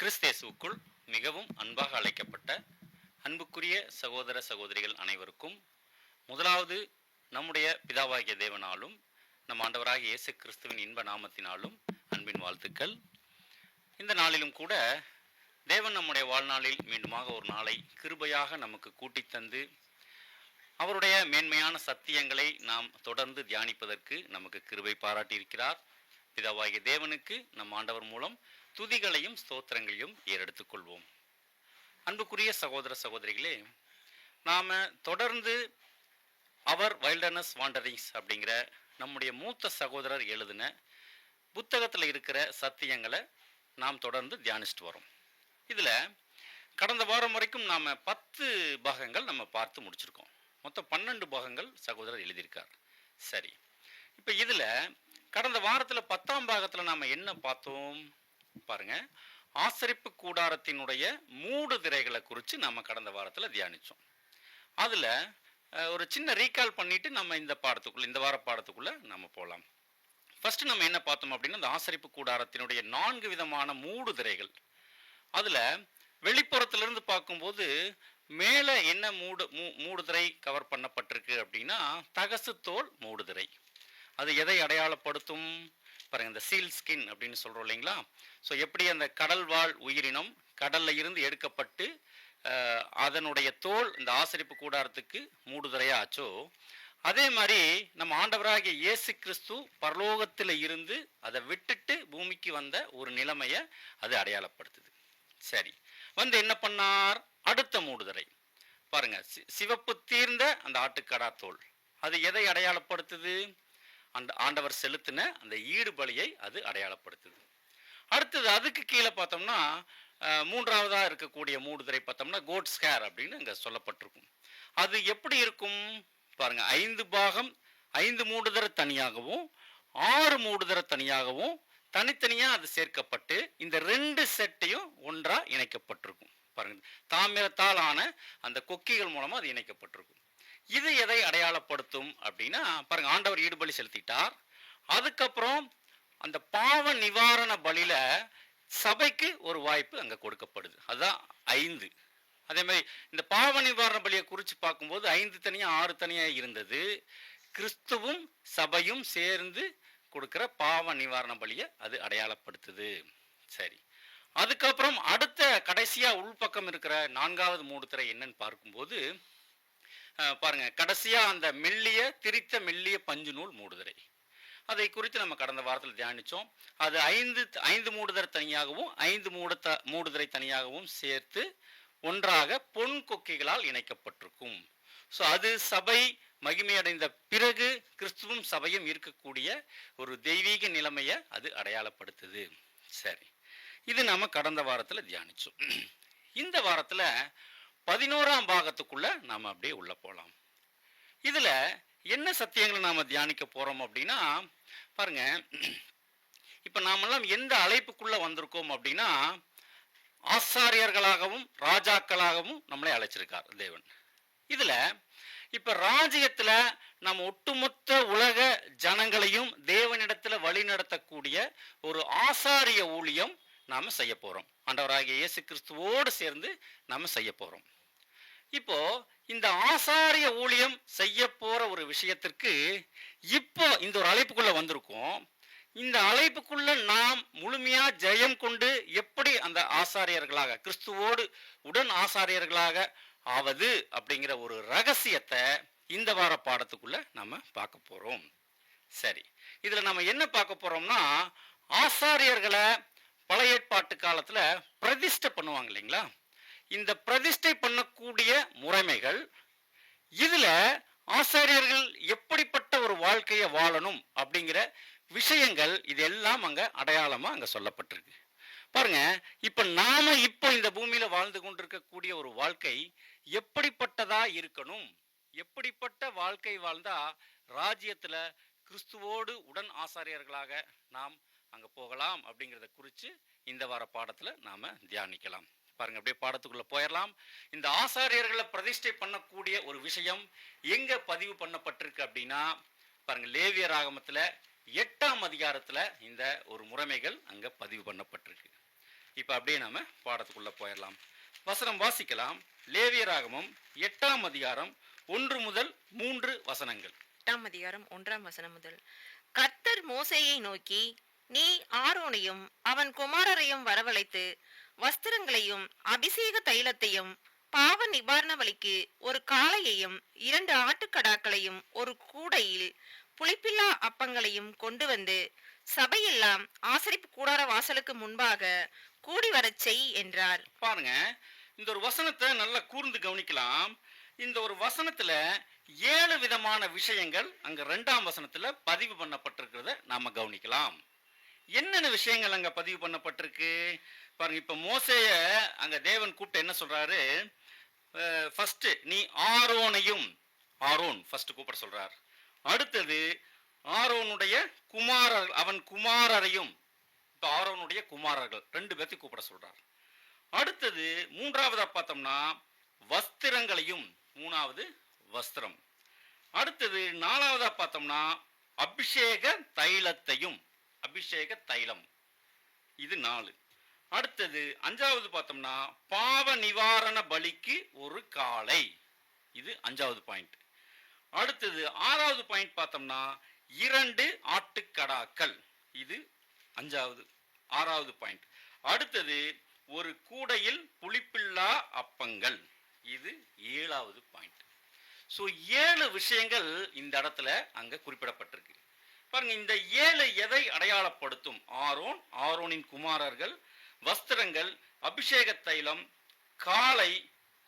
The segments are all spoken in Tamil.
கிறிஸ்தேசுக்குள் மிகவும் அன்பாக அழைக்கப்பட்ட அன்புக்குரிய சகோதர சகோதரிகள் அனைவருக்கும் முதலாவது நம்முடைய பிதாவாகிய தேவனாலும் நம் ஆண்டவராகிய இயேசு கிறிஸ்துவின் இன்ப நாமத்தினாலும் அன்பின் வாழ்த்துக்கள். இந்த நாளிலும் கூட தேவன் நம்முடைய வாழ்நாளில் மீண்டுமாக ஒரு நாளை கிருபையாக நமக்கு கூட்டி தந்து அவருடைய மேன்மையான சத்தியங்களை நாம் தொடர்ந்து தியானிப்பதற்கு நமக்கு கிருபை பாராட்டியிருக்கிறார். பிதாவாகிய தேவனுக்கு நம் ஆண்டவர் மூலம் துதிகளையும் ஸ்தோத்திரங்களையும் ஏறெடுத்துக் கொள்வோம். அன்புக்குரிய சகோதர சகோதரிகளே, நாம் தொடர்ந்து அவர் வைல்டர்னஸ் வாண்டரிங்ஸ் அப்படிங்கிற நம்முடைய மூத்த சகோதரர் எழுதின புத்தகத்தில் இருக்கிற சத்தியங்களை நாம் தொடர்ந்து தியானிச்சுட்டு வரோம். இதில் கடந்த வாரம் வரைக்கும் நாம் 10 பாகங்கள் நம்ம பார்த்து முடிச்சிருக்கோம். மொத்தம் 12 பாகங்கள் சகோதரர் எழுதியிருக்கார். சரி, இப்போ இதில் கடந்த வாரத்தில் 10ஆம் பாகத்தில் நாம் என்ன பார்த்தோம் பாருங்க. ஆசரிப்பு கூடாரத்தினுடைய மூடு திரைகளை குறித்து நம்ம கடந்த வாரத்தில் தியானித்தோம். அதில் ஒரு சின்ன ரீகால் பண்ணிட்டு நம்ம இந்த வார பாடத்துக்குள்ள நம்ம போகலாம். ஃபர்ஸ்ட் நம்ம என்ன பார்த்தோம் அப்படின்னா, இந்த ஆசரிப்பு கூடாரத்தினுடைய 4 விதமான மூடு திரைகள். அதில் வெளிப்புறத்திலிருந்து பார்க்கும்போது மேலே என்ன மூடுதிரை கவர் பண்ணப்பட்டிருக்கு அப்படின்னா, தகசு தோல் மூடுதிரை. அது எதை அடையாளப்படுத்தும் பாருங்க, இந்த சீல் ஸ்கின் அப்படின்னு சொல்றோம் இல்லைங்களா. ஸோ எப்படி அந்த கடல் வாழ் உயிரினம் கடல்ல இருந்து எடுக்கப்பட்டு அதனுடைய தோல் இந்த ஆசரிப்பு கூடாரத்துக்கு மூடுதிரையா ஆச்சோ, அதே மாதிரி நம்ம ஆண்டவராகிய இயேசு கிறிஸ்து பரலோகத்தில் இருந்து அதை விட்டுட்டு பூமிக்கு வந்த ஒரு நிலைமையை அது அடையாளப்படுத்துது. சரி, வந்து என்ன பண்ணார்? அடுத்த மூடுதிரை பாருங்க, சிவப்பு தீர்ந்த அந்த ஆட்டுக்கடா தோல். அது எதை அடையாளப்படுத்துது? அந்த ஆண்டவர் செலுத்தின அந்த ஈடு பலியை அது அடையாளப்படுத்துது. அடுத்தது அதுக்கு கீழே பார்த்தோம்னா மூன்றாவதா இருக்கக்கூடிய மூடுதிரை பார்த்தோம்னா கோட் ஸ்கேர் அப்படின்னு இங்க சொல்லப்பட்டிருக்கும். அது எப்படி இருக்கும் பாருங்க, 5 பாகம் 5 மூடுதிரை தனியாகவும் 6 மூடுதிரை தனியாகவும் தனித்தனியா அது சேர்க்கப்பட்டு இந்த 2 செட்டையும் ஒன்றா இணைக்கப்பட்டிருக்கும். பாருங்க, தாமிரத்தால் ஆன அந்த கொக்கிகள் மூலமா அது இணைக்கப்பட்டிருக்கும். இது எதை அடையாளப்படுத்தும் அப்படின்னா பாருங்க, ஆண்டவர் ஈடுபலி செலுத்திட்டார். அதுக்கப்புறம் அந்த பாவ நிவாரண பலியில சபைக்கு ஒரு வாய்ப்பு அங்க கொடுக்கப்படுது. அதுதான் 5. அதே மாதிரி இந்த பாவ நிவாரண பலியை குறித்து பார்க்கும்போது 5 தனியா 6 தனியா இருந்தது. கிறிஸ்துவும் சபையும் சேர்ந்து கொடுக்கிற பாவ நிவாரண பலியை அது அடையாளப்படுத்துது. சரி, அதுக்கப்புறம் அடுத்த கடைசியா உள்பக்கம் இருக்கிற 4வது மூடுதிரை என்னன்னு பார்க்கும்போது பாருங்க, கடைசியா அந்த திரித்த மெல்லிய பஞ்சு நூல் மூடுதிரை. அதை குறித்து நம்ம கடந்த வாரத்தில் தியானிச்சோம். அது 5 மூடுதிரை தனியாகவும் 5 மூடுதிரை தனியாகவும் சேர்த்து ஒன்றாக பொன் கொக்கிகளால் இணைக்கப்பட்டிருக்கும். ஸோ அது சபை மகிமையடைந்த பிறகு கிறிஸ்துவும் சபையும் இருக்கக்கூடிய ஒரு தெய்வீக நிலைமையை அது அடையாளப்படுத்துது. சரி, இது நம்ம கடந்த வாரத்தில் தியானிச்சோம். இந்த வாரத்தில் 11ஆம் பாகத்துக்குள்ள நாம அப்படியே உள்ள போலாம். இதுல என்ன சத்தியங்களை நாம தியானிக்க போறோம் அப்படின்னா பாருங்க, இப்ப நாமெல்லாம் எந்த அழைப்புக்குள்ள வந்திருக்கோம் அப்படின்னா, ஆசாரியர்களாகவும் ராஜாக்களாகவும் நம்மளை அழைச்சிருக்கார் தேவன். இதுல இப்ப ராஜ்யத்துல நம்ம ஒட்டுமொத்த உலக ஜனங்களையும் தேவனிடத்துல வழி நடத்தக்கூடிய ஒரு ஆசாரிய ஊழியம் நாம செய்ய போறோம். ஆண்டவராகிய இயேசு கிறிஸ்துவோடு சேர்ந்து நாம செய்ய போறோம். இப்போ இந்த ஆசாரிய ஊழியம் செய்ய போற ஒரு விஷயத்திற்கு இப்போ இந்த ஒரு அழைப்புக்குள்ள வந்திருக்கோம். இந்த அழைப்புக்குள்ள நாம் முழுமையா ஜெயம் கொண்டு எப்படி அந்த ஆசாரியர்களாக கிறிஸ்துவோடு உடன் ஆசாரியர்களாக ஆவது அப்படிங்கிற ஒரு ரகசியத்தை இந்த வார பாடத்துக்குள்ள நம்ம பார்க்க போறோம். சரி, இதுல நம்ம என்ன பார்க்க போறோம்னா, ஆசாரியர்களை பழைய ஏற்பாட்டு காலத்துல பிரதிஷ்டை பண்ணுவாங்க இல்லைங்களா. இந்த பிரதிஷ்டை பண்ணக்கூடிய முறைமைகள், இதுல ஆசாரியர்கள் எப்படிப்பட்ட ஒரு வாழ்க்கையை வாழணும் அப்படிங்கிற விஷயங்கள் இதெல்லாம் அங்க அடையாளமா அங்க சொல்லப்பட்டிருக்கு. பாருங்க, இப்ப நாம இந்த பூமியில வாழ்ந்து கொண்டிருக்கக்கூடிய ஒரு வாழ்க்கை எப்படிப்பட்டதா இருக்கணும், எப்படிப்பட்ட வாழ்க்கை வாழ்ந்தா ராஜ்யத்துல கிறிஸ்துவோடு உடன் ஆசாரியர்களாக நாம் அங்க போகலாம் அப்படிங்கிறத குறித்து இந்த வார பாடத்துல நாம தியானிக்கலாம். பாருங்க, அப்படியே பாடத்துக்குள்ள போயிடலாம். இந்த ஆசாரியர்களை பிரதிஷ்டை பண்ணக்கூடிய ஒரு விஷயம் எங்க பதிவு பண்ணப்பட்டிருக்கு அப்படின்னா பாருங்க, லேவியர் ஆகமத்துல 8ஆம் அதிகாரத்துல இந்த ஒரு முறைமைகள் அங்க பதிவு பண்ணப்பட்டிருக்கு. இப்போ அப்படியே நாம பாடத்துக்குள்ள போயிடலாம். வசனம் வாசிக்கலாம். லேவியராகமம் 8ஆம் அதிகாரம் 1 முதல் 3 வசனங்கள். 8ஆம் அதிகாரம் 1ஆம் வசனம் முதல். கர்த்தர் மோசேயை நோக்கி, நீ ஆரோனையும் அவன் குமாரரையும் வரவழைத்து வஸ்திரங்களையும் அபிஷேக தைலத்தையும் பாவ நிவாரண பலிக்கு ஒரு காளையையும் 2 ஆட்டுக்கடாக்களையும் ஒரு கூடையில் புளிப்பில்லா அப்பங்களையும் கொண்டு வந்து சபையெல்லாம் ஆசரிப்பு கூடார வாசலுக்கு முன்பாக கூடி வரச் செய் என்றார். பாருங்க, இந்த ஒரு வசனத்தை நல்லா கூர்ந்து கவனிக்கலாம். இந்த ஒரு வசனத்துல 7 விதமான விஷயங்கள் அங்க 2ஆம் வசனத்துல பதிவு பண்ணப்பட்டிருக்கிறத நாம கவனிக்கலாம். என்னென்ன விஷயங்கள் அங்க பதிவு பண்ணப்பட்டிருக்கு பாருங்க. இப்ப மோசேய அங்க தேவன் கூப்பிட்டு என்ன சொல்றாரு? ஃபர்ஸ்ட் நீ ஆரோனையும், ஆரோன் ஃபர்ஸ்ட் கூப்பிட சொல்றார். அடுத்தது ஆரோனுடைய குமாரர், அவன் குமாரரையும், இப்ப ஆரோனுடைய குமாரர்கள் 2 பேர்த்தையும் கூப்பிட சொல்றார். அடுத்தது 3ஆவதா பார்த்தோம்னா வஸ்திரங்களையும், 3வது வஸ்திரம். அடுத்தது 4ஆவதா பார்த்தோம்னா அபிஷேக தைலத்தையும், அபிஷேக தைலம், இது 4. அடுத்தது 5வது பார்த்தோம்னா பாவ நிவாரண பலிக்கு ஒரு காளை, இது 5வது பாயிண்ட். அடுத்தது 6வது பாயிண்ட் பார்த்தோம்னா 2 ஆட்டுக்கடாக்கள், இது 6வது பாயிண்ட். அடுத்தது ஒரு கூடையில் புளிப்பில்லா அப்பங்கள், இது 7வது பாயிண்ட். ஸோ 7 விஷயங்கள் இந்த இடத்துல அங்க குறிப்பிடப்பட்டிருக்கு. பாருங்க, இந்த 7 எதை அடையாளப்படுத்தும்? ஆரோன், ஆரோனின் குமாரர்கள், வஸ்திரங்கள், அபிஷேக தைலம், காளை,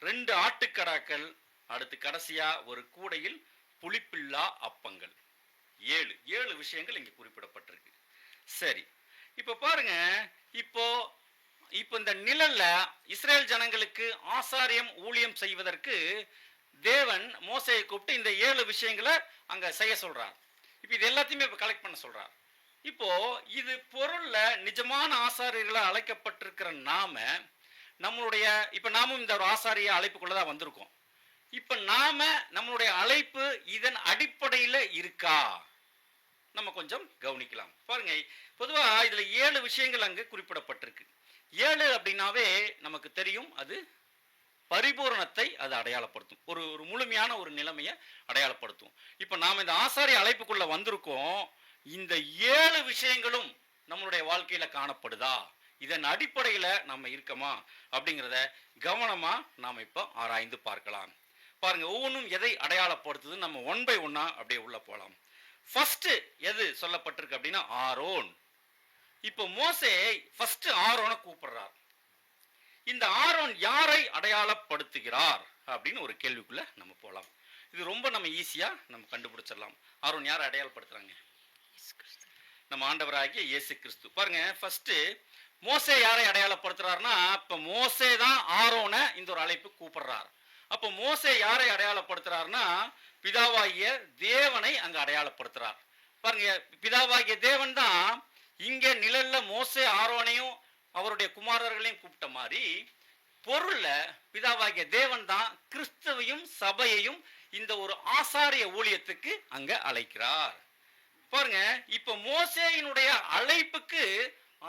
2 ஆட்டுக்கடாக்கள், அடுத்து கடைசியா ஒரு கூடையில் புளிப்பில்லா அப்பங்கள். 7 விஷயங்கள் இங்க குறிப்பிடப்பட்டிருக்கு. சரி, இப்ப பாருங்க, இப்போ இந்த நிழல்ல இஸ்ரேல் ஜனங்களுக்கு ஆசாரியம் ஊழியம் செய்வதற்கு தேவன் மோசேயை கூப்பிட்டு இந்த 7 விஷயங்களை அங்க செய்ய சொல்றார். இப்ப இது எல்லாத்தையுமே இப்ப கலெக்ட் பண்ண சொல்றார். இப்போ இது பொருள்ல நிஜமான ஆசாரியர்களா அழைக்கப்பட்டிருக்கிற நாம, நம்மளுடைய இப்ப நாமும் இந்த ஒரு ஆசாரிய அழைப்புக்குள்ளதான் வந்திருக்கோம். இப்ப நாம நம்மளுடைய அழைப்பு இதன் அடிப்படையில இருக்கா? நம்ம கொஞ்சம் கவனிக்கலாம். பாருங்க, பொதுவா இதுல 7 விஷயங்கள் அங்கு குறிப்பிடப்பட்டிருக்கு. 7 அப்படின்னாவே நமக்கு தெரியும், அது பரிபூரணத்தை அது அடையாளப்படுத்தும், ஒரு முழுமையான ஒரு நிலைமையை அடையாளப்படுத்தும். இப்ப நாம இந்த ஆசாரிய அழைப்புக்குள்ள வந்திருக்கோம். இந்த 7 விஷயங்களும் நம்மளுடைய வாழ்க்கையில காணப்படுதா? இதன் அடிப்படையில நம்ம இருக்கமா அப்படிங்கிறத கவனமா நாம இப்ப ஆராய்ந்து பார்க்கலாம். பாருங்க, ஒவ்வொன்றும் எதை அடையாளப்படுத்துது, நம்ம 1 by 1 அப்படியே உள்ள போலாம். ஃபர்ஸ்ட் எது சொல்லப்பட்டிருக்கு அப்படின்னா ஆரோன். இப்போ மோசே ஃபர்ஸ்ட் ஆரோனை கூப்பிடுறார். இந்த ஆரோன் யாரை அடையாளப்படுத்துகிறார் அப்படின்னு ஒரு கேள்விக்குள்ள நம்ம போலாம். இது ரொம்ப நம்ம ஈஸியா நம்ம கண்டுபிடிச்சிடலாம். ஆரோன் யாரை அடையாளப்படுத்துறாங்க? நம்ம ஆண்டவராகிய இயேசு கிறிஸ்து. பாருங்க, ஃபர்ஸ்ட் மோசே யாரை அடையாளப்படுத்துறாருன்னா, இப்ப மோசே தான் ஆரோனை இந்த ஒரு அழைப்பு கூப்பிடுறார். அப்போ மோசே யாரை அடையாளப்படுத்துறாருன்னா, பிதாவாகிய தேவனை அங்க அடையாளப்படுத்துறார். பாருங்க, பிதாவாகிய தேவன் தான் இங்க நிழல்ல மோசே ஆரோனையும் அவருடைய குமாரர்களையும் கூப்பிட்ட மாதிரி, பொருள்ல பிதாவாகிய தேவன் தான் கிறிஸ்துவையும் சபையையும் இந்த ஒரு ஆசாரிய ஊழியத்துக்கு அங்க அழைக்கிறார். பாருங்க, இப்ப மோசேயினுடைய அழைப்புக்கு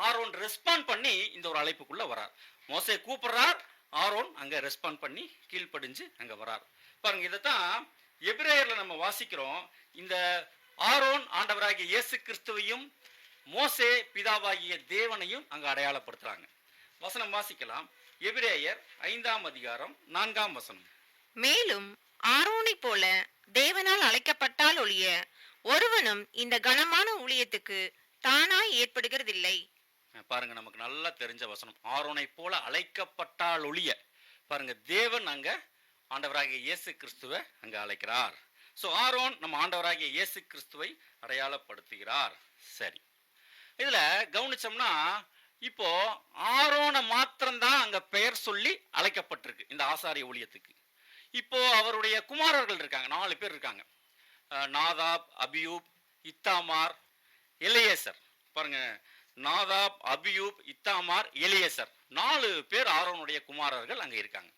ஆரோன் ரெஸ்பாண்ட் பண்ணி இந்த ஒரு அழைப்புக்குள்ள வரார். மோசே கூப்பிடுறார், ஆரோன் அங்க ரெஸ்பாண்ட் பண்ணி கீழ்ப்படிஞ்சு அங்க வரார். பாருங்க, இதைத்தான் எபிரேயர்ல நம்ம வாசிக்கிறோம். இந்த ஆரோன் ஆண்டவராகிய இயேசு கிறிஸ்துவையும் மோசே பிதாவாகிய தேவனையும் அங்க அடையாளப்படுத்துறாங்க. வசனம் வாசிக்கலாம். எபிரேயர் 5ஆம் அதிகாரம் 4ஆம் வசனம். மேலும் ஆரோனை போல தேவனால் அழைக்கப்பட்டால் ஒழிய ஒருவனும் இந்த கனமான ஊழியத்துக்கு தானாய் ஏற்படுகிறதில்லை. பாருங்க, நமக்கு நல்லா தெரிஞ்ச வசனம். ஆரோனை போல அழைக்கப்பட்டால் ஒழிய, பாருங்க, தேவன் அங்க ஆண்டவராகிய இயேசு கிறிஸ்துவை அங்க அழைக்கிறார். சோ ஆரோன் நம்ம ஆண்டவராகிய இயேசு கிறிஸ்துவை அடையாளப்படுத்துகிறார். சரி, இதுல கவனிச்சோம்னா இப்போ ஆரோனை மாத்திரம்தான் அங்க பெயர் சொல்லி அழைக்கப்பட்டிருக்கு இந்த ஆசாரிய ஊழியத்துக்கு. இப்போ அவருடைய குமாரர்கள் இருக்காங்க, 4 பேர் இருக்காங்க. Nadab, Abihu, Ithamar, Eleazar. பாருங்க, நாதாப், அபியூப், இத்தாமார், எலியேசர், 4 பேர் ஆரோனுடைய குமாரர்கள் அங்க இருக்காங்க.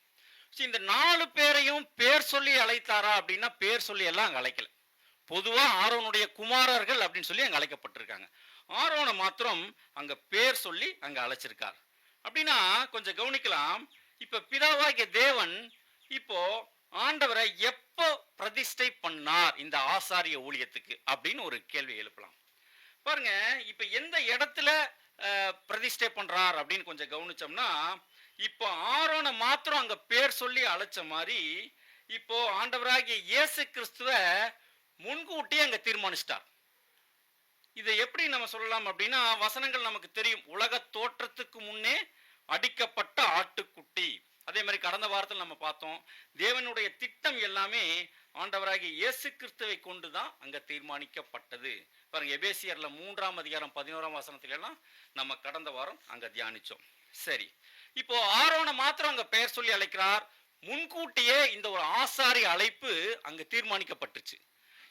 இந்த 4 பேரையும் பேர் சொல்லி அழைத்தாரா அப்படின்னா பேர் சொல்லி எல்லாம் அங்க அழைக்கல. பொதுவா ஆரோனுடைய குமாரர்கள் அப்படின்னு சொல்லி அங்க அழைக்கப்பட்டிருக்காங்க. ஆரோனை மாத்திரம் அங்க பேர் சொல்லி அங்க அழைச்சிருக்கார். அப்படின்னா கொஞ்சம் கவனிக்கலாம். இப்ப பிதாவாகிய தேவன் இப்போ ஆண்டவரை எப்போ பிரதிஷ்டை பண்ணார் இந்த ஆசாரிய ஊழியத்துக்கு அப்படின்னு ஒரு கேள்வி எழுப்பலாம். பாருங்க, இப்ப எந்த இடத்துல பிரதிஷ்டை பண்றார் அப்படின்னு கொஞ்சம் கவனிச்சோம்னா, இப்போ ஆரோனை மாத்திரம் அங்க பேர் சொல்லி அழைச்ச மாதிரி இப்போ ஆண்டவராகிய இயேசு கிறிஸ்துவ முன்கூட்டியே அங்க தீர்மானிச்சிட்டார். இதை எப்படி நம்ம சொல்லலாம் அப்படின்னா, வசனங்கள் நமக்கு தெரியும். உலக தோற்றத்துக்கு முன்னே அடிக்கப்பட்ட ஆட்டுக்குட்டி. அதே மாதிரி கடந்த வாரத்தில் நம்ம பார்த்தோம், தேவனுடைய திட்டம் எல்லாமே ஆண்டவராகிய இயேசு கிறிஸ்துவை கொண்டுதான் அங்க தீர்மானிக்கப்பட்டது. பாருங்க, எபேசியர்ல 3ஆம் அதிகாரம் 11ஆம் வசனத்துல எல்லாம் நம்ம கடந்த வாரம் அங்க தியானிச்சோம். சரி, இப்போ ஆரோனை மாத்திரம் அங்க பெயர் சொல்லி அழைக்கிறார். முன்கூட்டியே இந்த ஒரு ஆசாரி அழைப்பு அங்க தீர்மானிக்கப்பட்டுச்சு.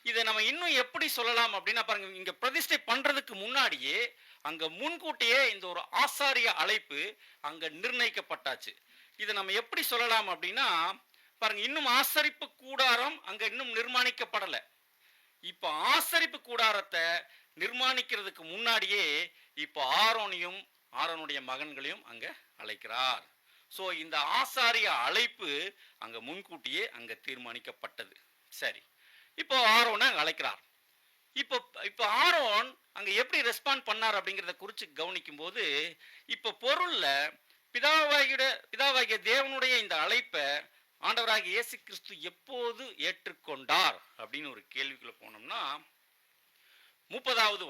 இதை நம்ம இன்னும் எப்படி சொல்லலாம் அப்படின்னா, பாருங்க, இங்க பிரதிஷ்டை பண்றதுக்கு முன்னாடியே அங்க முன்கூட்டியே இந்த ஒரு ஆசாரிய அழைப்பு அங்க நிர்ணயிக்கப்பட்டாச்சு. இதை நம்ம எப்படி சொல்லலாம் அப்படின்னா, பாருங்க, இன்னும் ஆசரிப்பு கூடாரம் அங்க இன்னும் நிர்மாணிக்கப்படல. இப்ப ஆசரிப்பு கூடாரத்தை நிர்மாணிக்கிறதுக்கு முன்னாடியே இப்ப ஆரோனையும் ஆரோனுடைய மகன்களையும் அங்க அழைக்கிறார். சோ இந்த ஆசாரிய அழைப்பு அங்க முன்கூட்டியே அங்க தீர்மானிக்கப்பட்டது. சரி, இப்போ ஆரோனை அழைக்கிறார். இப்போ இப்போ ஆரோன் அங்க எப்படி ரெஸ்பாண்ட் பண்ணார் அப்படிங்கிறத குறித்து கவனிக்கும் போது, இப்போ பொருள்ல பிதாவாகிய தேவனுடைய இந்த அழைப்பை ஆண்டவராகிய இயேசு கிறிஸ்து எப்போது ஏற்றுக்கொண்டார் அப்படின்னு ஒரு கேள்விக்குள்ள போனோம்னா, 30வது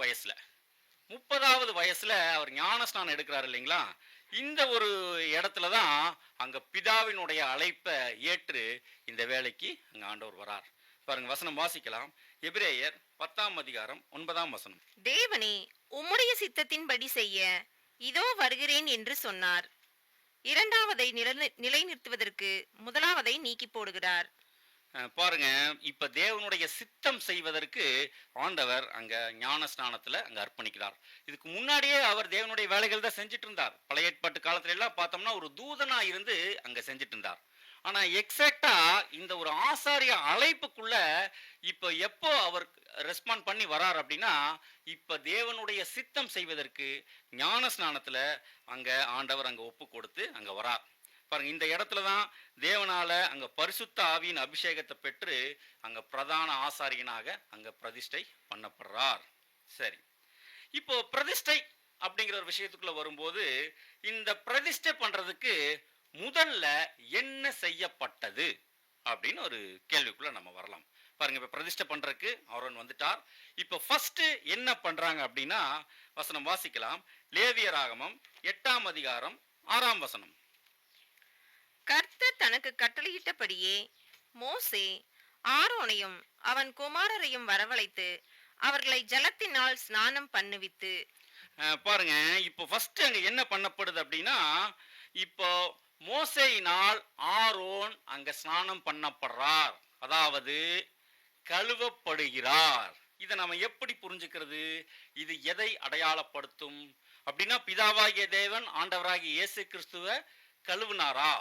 வயசுல அவர் ஞானஸ்நானம் எடுக்கிறார் இல்லைங்களா? இந்த ஒரு இடத்துல தான் அங்க பிதாவினுடைய அழைப்பை ஏற்று இந்த வேலைக்கு அங்க ஆண்டவர் வரார். பாருங்க, வசனம் வாசிக்கலாம். எபிரேயர் 10ஆம் அதிகாரம் 9ஆம் வசனம். தேவனே, உம்முடைய சித்தத்தின்படி செய்ய இதோ வருகிறேன் என்று சொன்னார். இரண்டாவதை நிலைநிறுத்துவதற்கு முதலாவதை நீக்கி போடுகிறார். பாருங்க, இப்ப தேவனுடைய சித்தம் செய்வதற்கு ஆண்டவர் அங்க ஞான ஸ்நானத்துல அங்க அர்ப்பணிக்கிறார். இதுக்கு முன்னாடியே அவர் தேவனுடைய வேலைகள் தான் செஞ்சுட்டு இருந்தார். பழைய ஏற்பாட்டு காலத்துல எல்லாம் பார்த்தோம்னா ஒரு தூதனா இருந்து அங்க செஞ்சுட்டு இருந்தார். ஆனா எக்ஸாக்டா இந்த ஒரு ஆசாரிய அழைப்புக்குள்ள இப்ப எப்போ அவர் ரெஸ்பாண்ட் பண்ணி வரார் அப்படின்னா, இப்ப தேவனுடைய சித்தம் செய்வதற்கு ஞான ஸ்நானத்துல அங்க ஆண்டவர் அங்க ஒப்பு கொடுத்து அங்க வரார். பாருங்க, இந்த இடத்துலதான் தேவனால அங்க பரிசுத்த ஆவியின் அபிஷேகத்தை பெற்று அங்க பிரதான ஆசாரியனாக அங்க பிரதிஷ்டை பண்ணப்படுறார். சரி, இப்போ பிரதிஷ்டை அப்படிங்கிற ஒரு விஷயத்துக்குள்ள வரும்போது, இந்த பிரதிஷ்டை பண்றதுக்கு முதல்ல என்ன செய்யப்பட்டது அப்படின்னு ஒரு கேள்விக்குள்ள நம்ம வரலாம். பாருங்க, இப்ப பிரதிஷ்டை பண்றதுக்கு ஆரோன் வந்துட்டார். இப்ப ஃபர்ஸ்ட் என்ன பண்றாங்க அப்படின்னா, வசனம் வாசிக்கலாம். லேவியராகமம் 8ஆம் அதிகாரம் 6ஆம் வசனம். கர்த்தர் தனக்கு கட்டளையிட்டபடியே மோசே ஆரோனையும் அவன் குமாரரையும் வரவழைத்து அவர்களை ஜலத்தினால் ஸ்நானம் பண்ணுவித்து. பாருங்க, இப்போ ஃபர்ஸ்ட் அங்க என்ன பண்ணப்படுது அப்படின்னா, இப்போ மோசேயினால் ஆரோன் அங்க ஸ்நானம் பண்ணப்படுறார், அதாவது கழுவப்படுகிறார். இதை நம்ம எப்படி புரிஞ்சுக்கிறது? இது எதை அடையாளப்படுத்தும் அப்படின்னா, பிதாவாகிய தேவன் ஆண்டவராகிய இயேசு கிறிஸ்துவ கழுவுனாரா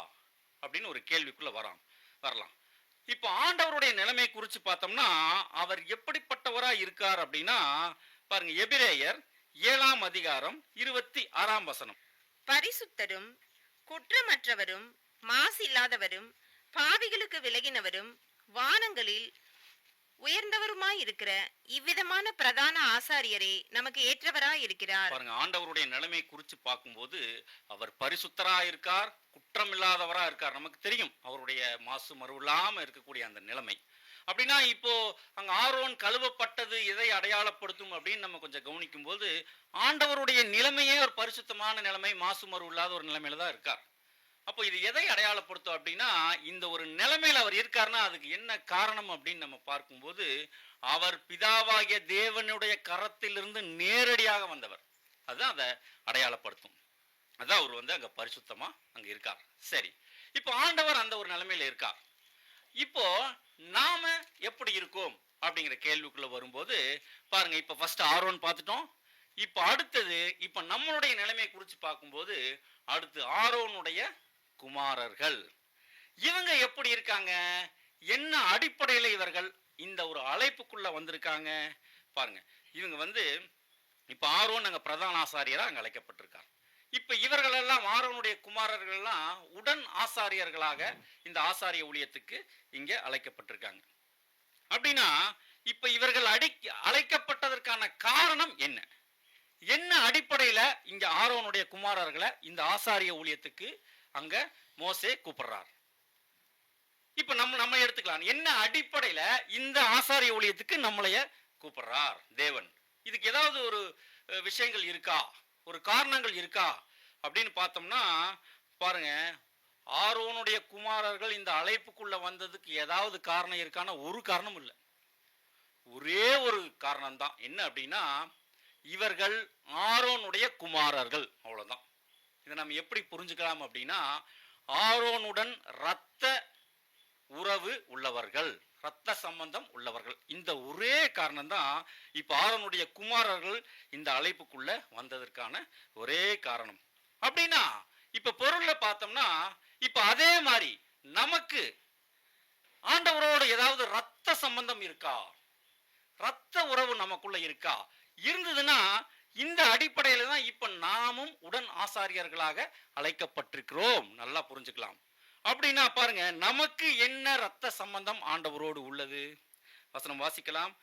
அப்படின்னு ஒரு கேள்விக்குள்ள வரலாம். இப்போ ஆண்டவருடைய நிலைமை குறித்து பார்த்தோம்னா, அவர் எப்படிப்பட்டவரா இருக்கார் அப்படின்னா, பாருங்க, எபிரேயர் 7ஆம் அதிகாரம் 26ஆம் வசனம். பரிசுத்தரும் குற்றமற்றவரும் மாசில்லாதவரும் பாவிகளுக்கு விலகினவரும் வானங்களில் உயர்ந்தவருமாய் இருக்கிற இவ்விதமான பிரதான ஆசாரியரே நமக்கு ஏற்றவராய் இருக்கிறார். பாருங்க, ஆண்டவருடைய நிலைமை குறித்து பார்க்கும்போது அவர் பரிசுத்தரா இருக்கார், குற்றமில்லாதவரா இருக்கார். நமக்கு தெரியும் அவருடைய மாசு மறுவில்லாம இருக்கக்கூடிய அந்த நிலைமை. அப்படின்னா இப்போ அங்க ஆரோன் கழுவப்பட்டது எதை அடையாளப்படுத்தும் அப்படின்னு நம்ம கொஞ்சம் கவனிக்கும் போது, ஆண்டவருடைய நிலைமையே ஒரு பரிசுத்தமான நிலைமை, மாசு மறு இல்லாத ஒரு நிலைமையில தான் இருக்கார். அப்போ இது எதை அடையாளப்படுத்தும் அப்படின்னா, இந்த ஒரு நிலைமையில அவர் இருக்காருன்னா அதுக்கு என்ன காரணம் அப்படின்னு நம்ம பார்க்கும்போது, அவர் பிதாவாகிய தேவனுடைய கரத்திலிருந்து நேரடியாக வந்தவர். அதுதான் அதை அடையாளப்படுத்தும். அதான் அவர் அங்க பரிசுத்தமா அங்க இருக்கார். சரி, இப்போ ஆண்டவர் அந்த ஒரு நிலைமையில இருக்கார். இப்போ நாம எப்படி இருக்கோம் அப்படிங்கிற கேள்விக்குள்ள வரும்போது, பாருங்க, இப்ப ஃபர்ஸ்ட் ஆரோன் பார்த்துட்டோம். இப்ப அடுத்தது இப்ப நம்மளுடைய நிலைமை குறித்து பார்க்கும்போது, அடுத்து ஆரோனுடைய குமாரர்கள் இவங்க எப்படி இருக்காங்க, என்ன அடிப்படையில இவர்கள் இந்த ஒரு அழைப்புக்குள்ள வந்திருக்காங்க பாருங்க. இவங்க இப்ப ஆரோன் அங்க பிரதான ஆசாரியரா அங்க அழைக்கப்பட்டிருக்கார். இப்ப இவர்கள் எல்லாம் ஆரோனுடைய குமாரர்கள் எல்லாம் உடன் ஆசாரியர்களாக இந்த ஆசாரிய ஊழியத்துக்கு இங்க அழைக்கப்பட்டிருக்காங்க. அப்படின்னா இப்ப இவர்கள் அழைக்கப்பட்டதற்கான காரணம் என்ன? என்ன அடிப்படையில இங்க ஆரோனுடைய குமாரர்களை இந்த ஆசாரிய ஊழியத்துக்கு அங்க மோசே கூப்பிடுறார்? இப்ப நம்ம எடுத்துக்கலாம், என்ன அடிப்படையில இந்த ஆசாரிய ஊழியத்துக்கு நம்மளைய கூப்பிடுறார் தேவன்? இதுக்கு ஏதாவது ஒரு விஷயங்கள் இருக்கா, ஒரு காரணங்கள் இருக்கா அப்படின்னு பார்த்தோம்னா பாருங்க, ஆரோனுடைய குமாரர்கள் இந்த அழைப்புக்குள்ள வந்ததுக்கு ஏதாவது காரணம் இருக்கான? ஒரு காரணம் இல்லை. ஒரே ஒரு காரணம் தான். என்ன அப்படின்னா, இவர்கள் ஆரோனுடைய குமாரர்கள், அவ்வளவுதான். இதை நம்ம எப்படி புரிஞ்சுக்கலாம் அப்படின்னா, ஆரோனுடன் இரத்த உறவு உள்ளவர்கள், இரத்த சம்பந்தம் உள்ளவர்கள், இந்த ஒரே காரணம் தான் இப்ப ஆரோனுடைய குமாரர்கள் இந்த அழைப்புக்குள்ள வந்ததற்கான ஒரே காரணம். அப்படின்னா இப்ப பொருள்ல பார்த்தோம்னா, இப்ப அதே மாதிரி நமக்கு ஆண்டவரோடு ஏதாவது இரத்த சம்பந்தம் இருக்கா, இரத்த உறவு நமக்குள்ள இருக்கா? இருந்ததுன்னா இந்த அடிப்படையில தான் இப்ப நாமும் உடன் ஆசாரியர்களாக அழைக்கப்பட்டிருக்கிறோம். நல்லா புரிஞ்சுக்கலாம். அப்படின்னா பாருங்க, நமக்கு என்ன இரத்த சம்பந்தம் ஆண்டவரோடு உள்ளது? வசனம் வாசிக்கலாம்.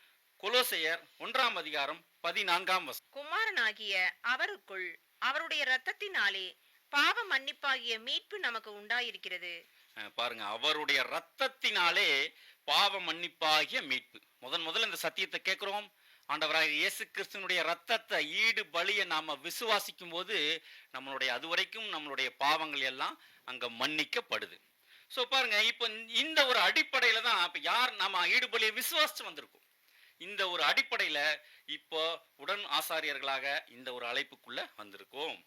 கொலோசையர் 1ஆம் அதிகாரம் 14ஆம் வசனம். குமாரனாகிய அவருக்குள் அவருடைய இரத்தத்தினாலே பாவ மன்னிப்பாகிய மீட்பு நமக்கு உண்டாயிருக்கிறது. பாருங்க, அவருடைய இரத்தத்தினாலே பாவ மன்னிப்பாகிய மீட்பு. முதல்ல இந்த சத்தியத்தை கேட்கிறோம். ஆண்டவராக இயேசு கிறிஸ்துவினுடைய இரத்தத்தை ஈடு பலியை நாம விசுவாசிக்கும் போது நம்மளுடைய அதுவரைக்கும் நம்மளுடைய பாவங்கள் எல்லாம் அங்க மன்னிக்கப்படுது. சோ பாருங்க, இப்ப இந்த ஒரு அடிப்படையில தான் இப்ப யார் நாம ஈடு பலியை விசுவாசிச்சு வந்திருக்கோம். இந்த ஒரு அடிப்படையில இப்போ உடன் ஆசாரியர்களாக இந்த ஒரு அழைப்புக்குள்ள வந்திருக்கோம்.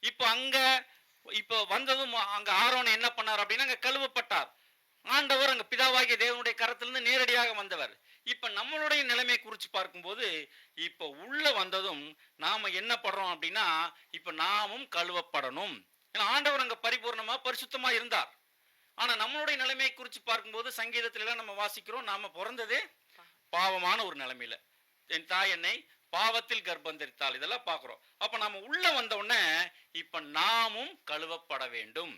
இப்ப வந்ததும் அங்க ஆரோன் என்ன பண்ணார் அப்படின்னா, அங்க கழுவப்பட்டார். ஆண்டவர் அங்க பிதாவாகிய தேவனுடைய கரத்திலிருந்து நேரடியாக வந்தவர். இப்ப நம்மளுடைய நிலைமை குறிச்சு பார்க்கும்போது, இப்ப உள்ள வந்ததும் நாம என்ன படுறோம் அப்படின்னா, இப்ப நாமும் கழுவப்படணும். ஏன்னா ஆண்டவர் அங்க பரிபூர்ணமா பரிசுத்தமா இருந்தார். ஆனா நம்மளுடைய நிலைமை குறிச்சு பார்க்கும்போது சங்கீதத்துல எல்லாம் நம்ம வாசிக்கிறோம், நாம பிறந்ததே பாவமான ஒரு நிலைமையில, என் தாய் என்னை பாவத்தில் கர்ப்பந்தரித்தாள், இதெல்லாம் பாக்குறோம். அப்ப நாம உள்ள வந்த உடனே இப்ப நாமும் கழுவப்பட வேண்டும்.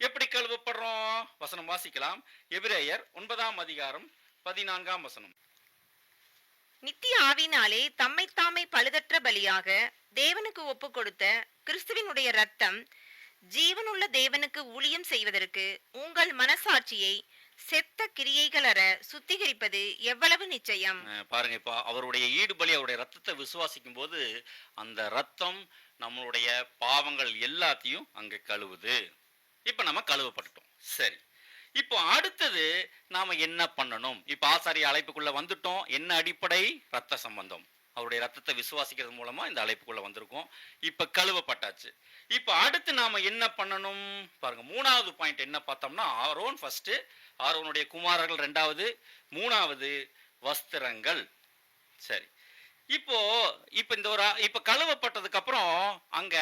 எப்படி கழுவப்படுறோம்? வசனம் வாசிக்கலாம். எபிரேயர் 9ஆம் அதிகாரம் 14ஆம் வசனம். நித்திய ஆவினாலே தம்மைத்தாமே பழுதற்ற பலியாக தேவனுக்கு ஒப்பு கொடுத்த கிறிஸ்துவினுடைய இரத்தம் ஜீவனுள்ள தேவனுக்கு ஊழியம் செய்வதற்கு உங்கள் மனசாட்சியை செத்த கிரியைகளற சுத்திகரிப்பது எவ்வளவு நிச்சயம். பாருங்க, இப்ப அவருடைய ஈடுபலி, அவருடைய ரத்தத்தை விசுவாசிக்கும் போது அந்த ரத்தம் நம்மளுடைய பாவங்கள் எல்லாத்தையும் அங்க கழுவுது. இப்ப நம்ம கழுவப்பட்டுட்டோம். சரி, இப்போ அடுத்தது நாம என்ன பண்ணணும்? இப்ப ஆசாரிய அழைப்புக்குள்ள வந்துட்டோம். என்ன அடிப்படை? ரத்த சம்பந்தம். அவருடைய ரத்தத்தை விசுவாசிக்கிறது மூலமா இந்த அழைப்புக்குள்ள வந்திருக்கோம். இப்ப கழுவப்பட்டாச்சு. இப்ப அடுத்து நாம என்ன பண்ணணும் பாருங்க. 3வது பாயிண்ட் என்ன பார்த்தோம்னா, ஆரோன் ஃபர்ஸ்ட், ஆரோனுடைய குமாரர்கள் 2வது, 3வது வஸ்திரங்கள். சரி, இப்ப இந்த ஒரு இப்ப கழுவப்பட்டதுக்கு அப்புறம் அங்க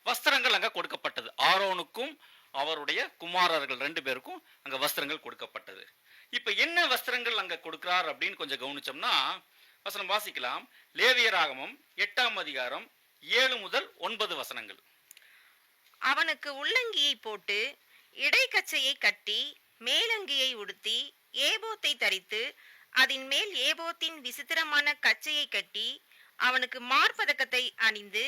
வஸ்திரங்கள் அங்க கொடுக்கப்பட்டது. ஆரோனுக்கும் அவருடைய குமாரர்கள் 2 பேருக்கும் அங்க வஸ்திரங்கள் கொடுக்கப்பட்டது. இப்ப என்ன வஸ்திரங்கள் அங்க கொடுக்கிறார் அப்படின்னு கொஞ்சம் கவனிச்சோம்னா, வசனம் வாசிக்கலாம். லேவியராகமம் 8ஆம் அதிகாரம் 7 முதல் 9 வசனங்கள். அவனுக்கு உள்ளங்கியை போட்டு இடைக்கச்சையை கட்டி மேலங்கியை உடுத்தி ஏபோத்தை தரித்து அதன் மேல் ஏபோத்தின் விசித்திரமான கச்சையை கட்டி அவனுக்கு மார்பதக்கத்தை அணிந்து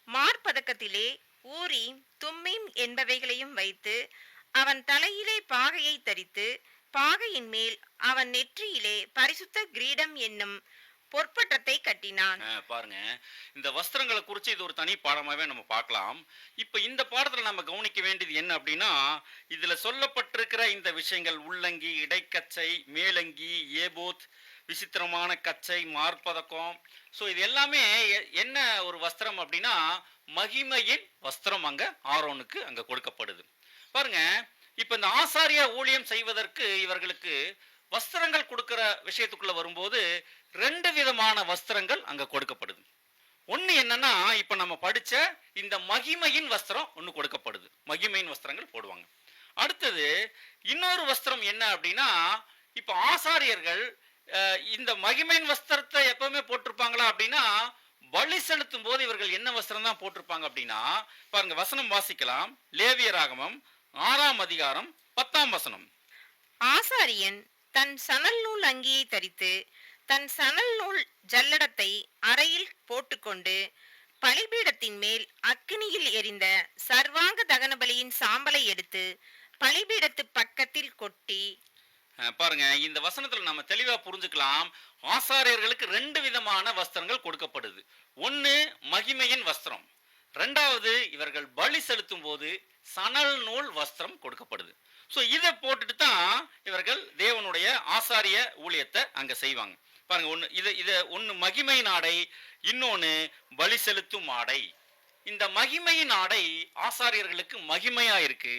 மார்பதக்கத்திலே ஊரீம் தும்மீம் என்பவைகளையும் வைத்து அவன் தலையிலே பாகையை தரித்து பாகையின் மேல் அவன் நெற்றியிலே பரிசுத்த கிரீடம் என்னும் பொற்பட்டத்தை கட்டினான். பாருங்க, இந்த வஸ்திரங்களை குறித்து இது ஒரு தனி பாடமாவே நம்ம பார்க்கலாம். இப்ப இந்த பாடத்துல நம்ம கவனிக்க வேண்டியது என்ன அப்படின்னா, இதுல சொல்லப்பட்டிருக்கிற இந்த விஷயங்கள், உள்ளங்கி, இடைக்கச்சை, மேலங்கி, ஏபோத், விசித்திரமான கச்சை, மார்பதக்கம், சோ இது எல்லாமே என்ன ஒரு வஸ்திரம் அப்படின்னா, மகிமையின் வஸ்திரம் அங்க ஆரோனுக்கு அங்க கொடுக்கப்படுது. பாருங்க, இப்ப இந்த ஆசாரிய ஊழியம் செய்வதற்கு இவர்களுக்கு வஸ்திரங்கள் கொடுக்கிற விஷயத்துக்குள்ள வரும்போது 2 விதமான வஸ்திரங்கள் அங்க கொடுக்கப்படுது. ஒண்ணு என்னன்னா, இப்ப நம்ம படிச்ச இந்த மகிமையின் வஸ்திரம் ஒண்ணு கொடுக்கப்படுது. மகிமையின் வஸ்திரங்கள் போடுவாங்க. அடுத்தது இன்னொரு வஸ்திரம் என்ன அப்படின்னா, இப்ப ஆசாரியர்கள் இந்த மகிமையின் வஸ்திரத்தை எப்பவுமே போட்டிருப்பாங்களா அப்படின்னா, பலி செலுத்தும் போது இவர்கள் என்ன வஸ்திரம் தான் போட்டிருப்பாங்க அப்படின்னா, பாருங்க வசனம் வாசிக்கலாம். லேவியராகமம் 6ஆம் அதிகாரம் 10ஆம் வசனம். ஆசாரியன் தன் சணல் நூல் அங்கியை தரித்து தன் சணல் நூல் ஜல்லடத்தை அறையில் போட்டுக்கொண்டு பலிபீடத்தின் மேல் அக்கினியில் எரிந்த சர்வாங்க தகனபலியின் சாம்பலை எடுத்து பலிபீடத்து பக்கத்தில் கொட்டி. பாருங்க இந்த வசனத்துல நம்ம தெளிவா புரிஞ்சுக்கலாம். ஆசாரியர்களுக்கு 2 விதமான வஸ்திரங்கள் கொடுக்கப்படுது. ஒன்னு மகிமையின் வஸ்திரம், ரெண்டாவது இவர்கள் பலி செலுத்தும் போது சணல் நூல் வஸ்திரம் கொடுக்கப்படுது. ஸோ இதை போட்டுட்டு தான் இவர்கள் தேவனுடைய ஆசாரிய ஊழியத்தை அங்க செய்வாங்க. பாருங்க, ஒன்னு மகிமையின் ஆடை, இன்னொன்னு பலி செலுத்தும் ஆடை. இந்த மகிமையின் ஆடை ஆசாரியர்களுக்கு மகிமையா இருக்கு.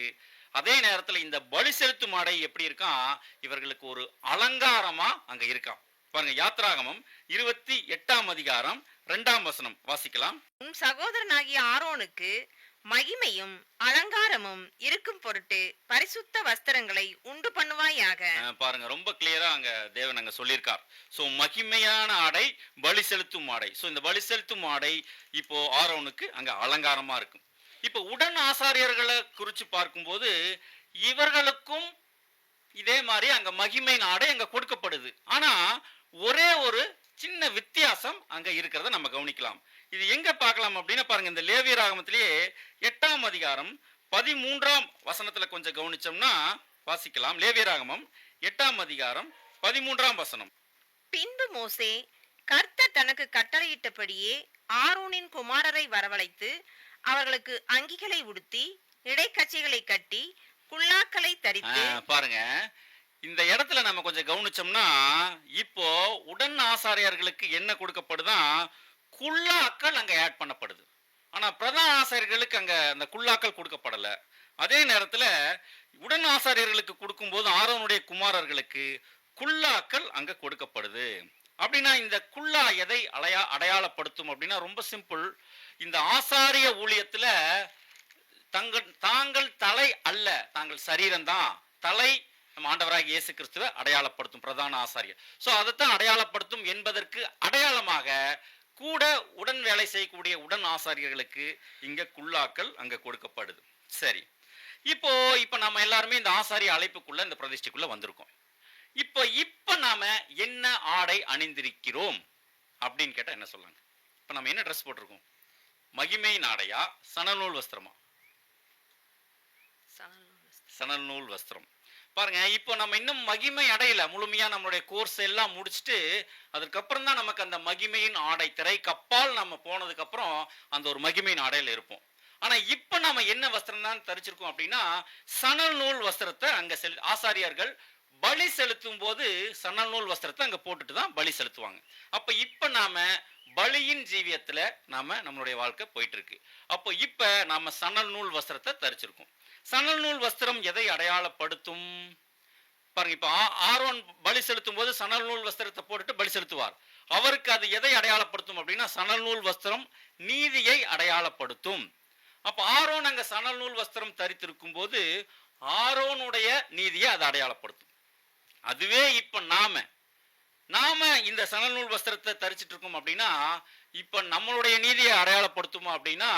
அதே நேரத்துல இந்த பலி செலுத்தும் ஆடை எப்படி இருக்கான், இவர்களுக்கு ஒரு அலங்காரமா அங்க இருக்கான். பாருங்க யாத்ராகமம் 28ஆம் அதிகாரம் 2ஆம் வசனம் வாசிக்கலாம். உன் சகோதரனாகிய ஆரோனுக்கு மகிமையும் அலங்காரமும் இருக்கும் பொருட்டு பரிசுத்த வஸ்திரங்களை உண்டு பண்ணுவாயாக. பாருங்க ரொம்ப கிளியரா அங்க தேவன் அங்க சொல்லியிருக்கார். சோ மகிமையான ஆடை, பலி செலுத்தும் ஆடை. சோ இந்த பலி செலுத்தும் ஆடை இப்போ ஆரோனுக்கு அங்க அலங்காரமா இருக்கும். இப்போ உடன் ஆசாரியர்களை குறிச்சு பார்க்கும்போது இவர்களுக்கும் இதே மாதிரி அங்க மகிமை ஆடை அங்க கொடுக்கப்படுது. ஆனா ஒரே ஒரு சின்ன வித்தியாசம் அங்க இருக்கிறத நம்ம கவனிக்கலாம். இது எங்க பார்க்கலாம் அப்படின்னா பாருங்க, இந்த லேவியராகமத்திலேயே 8ஆம் அதிகாரம் 13ஆம் வசனத்துல கொஞ்சம் கவனிச்சோம்னா வாசிக்கலாம். லேவியராகமம் 8ஆம் அதிகாரம் 13ஆம் வசனம். பின்பு மோசே கர்த்தர் தனக்கு கட்டளையிட்டபடியே ஆரோனின் குமாரரை வரவழைத்து அவர்களுக்கு அங்கிகளை உடுத்தி இடைக்கச்சைகளை கட்டி குல்லாக்களை தரித்து. பாருங்க இந்த இடத்துல நம்ம கொஞ்சம் கவனிச்சோம்னா இப்போ உடன் ஆசாரியர்களுக்கு என்ன கொடுக்கப்படுதான், குல்லாக்கள் அங்க ஆட் பண்ணப்படுது. ஆனா பிரதான ஆசாரியர்களுக்கு அங்க அந்த குல்லாக்கள் கொடுக்கப்படல. அதே நேரத்துல உடன் ஆசாரியர்களுக்கு கொடுக்கும்போது ஆரோனுடைய குமாரர்களுக்கு குல்லாக்கள் அங்க கொடுக்கப்படுது. அப்படின்னா இந்த குல்லா எதை அடையாளப்படுத்தும் அப்படின்னா ரொம்ப சிம்பிள். இந்த ஆசாரிய ஊழியத்துல தாங்கள் தலை அல்ல, தாங்கள் சரீரம் தான். தலை நம்ம ஆண்டவராகிய இயேசு கிறிஸ்துவை அடையாளப்படுத்தும் பிரதான ஆசாரியர். சோ அதைத்தான் அடையாளப்படுத்தும் என்பதற்கு அடையாளமாக கூட உடன் வேலை செய்யக்கூடிய உடன் ஆசாரியர்களுக்கு இங்க குல்லாக்கள் அங்க கொடுக்கப்படுது. சரி, இப்போ நம்ம எல்லாருமே இந்த ஆசாரிய அழைப்புக்குள்ள, இந்த பிரதிஷ்டைக்குள்ள வந்திருக்கோம். இப்ப நாம என்ன ஆடை அணிந்திருக்கிறோம் அப்படின்னு கேட்டா என்ன சொல்லுங்க? இப்ப நம்ம என்ன ட்ரெஸ் போட்டிருக்கோம்? மகிமையின் ஆடையா, சணல் நூல் வஸ்திரமா? சணல் நூல் வஸ்திரம். பாருங்க, இப்போ நம்ம இன்னும் மகிமை அடையல. முழுமையா நம்மளுடைய கோர்ஸ் எல்லாம் முடிச்சுட்டு அதுக்கப்புறம் தான் நமக்கு அந்த மகிமையின் ஆடை, திரைக்கு அப்பால் நம்ம போனதுக்கு அப்புறம் அந்த ஒரு மகிமையின் ஆடையில இருப்போம். ஆனா இப்ப நாம என்ன வஸ்திரம் தான் தரிச்சிருக்கோம் அப்படின்னா சணல் நூல் வஸ்திரத்தை அங்க ஆசாரியர்கள் பலி செலுத்தும் போது சணல் நூல் வஸ்திரத்தை அங்க போட்டுட்டு தான் பலி செலுத்துவாங்க. அப்ப இப்ப நாம பலியின் ஜீவியத்துல நம்மளுடைய வாழ்க்கை போயிட்டு இருக்கு. அப்போ இப்ப நாம சணல் நூல் வஸ்திரத்தை தரிச்சிருக்கோம். சணல் நூல் வஸ்திரம் எதை அடையாளப்படுத்தும்? பாருங்க, இப்ப ஆரோன் பலி செலுத்தும் போது சணல் நூல் வஸ்திரத்தை போட்டுட்டு பலி செலுத்துவார். அவருக்கு அது எதை அடையாளப்படுத்தும் அப்படின்னா சணல் நூல் வஸ்திரம் நீதியை அடையாளப்படுத்தும். அப்ப ஆரோன் அங்க சணல் நூல் வஸ்திரம் தரித்திருக்கும் போது ஆரோனுடைய நீதியை அதை அடையாளப்படுத்தும். அதுவே இப்ப நாம இந்த சணல் நூல் வஸ்திரத்தை தரிச்சிட்டு இருக்கோம் அப்படின்னா இப்ப நம்மளுடைய நீதியை அடையாளப்படுத்துமா அப்படின்னா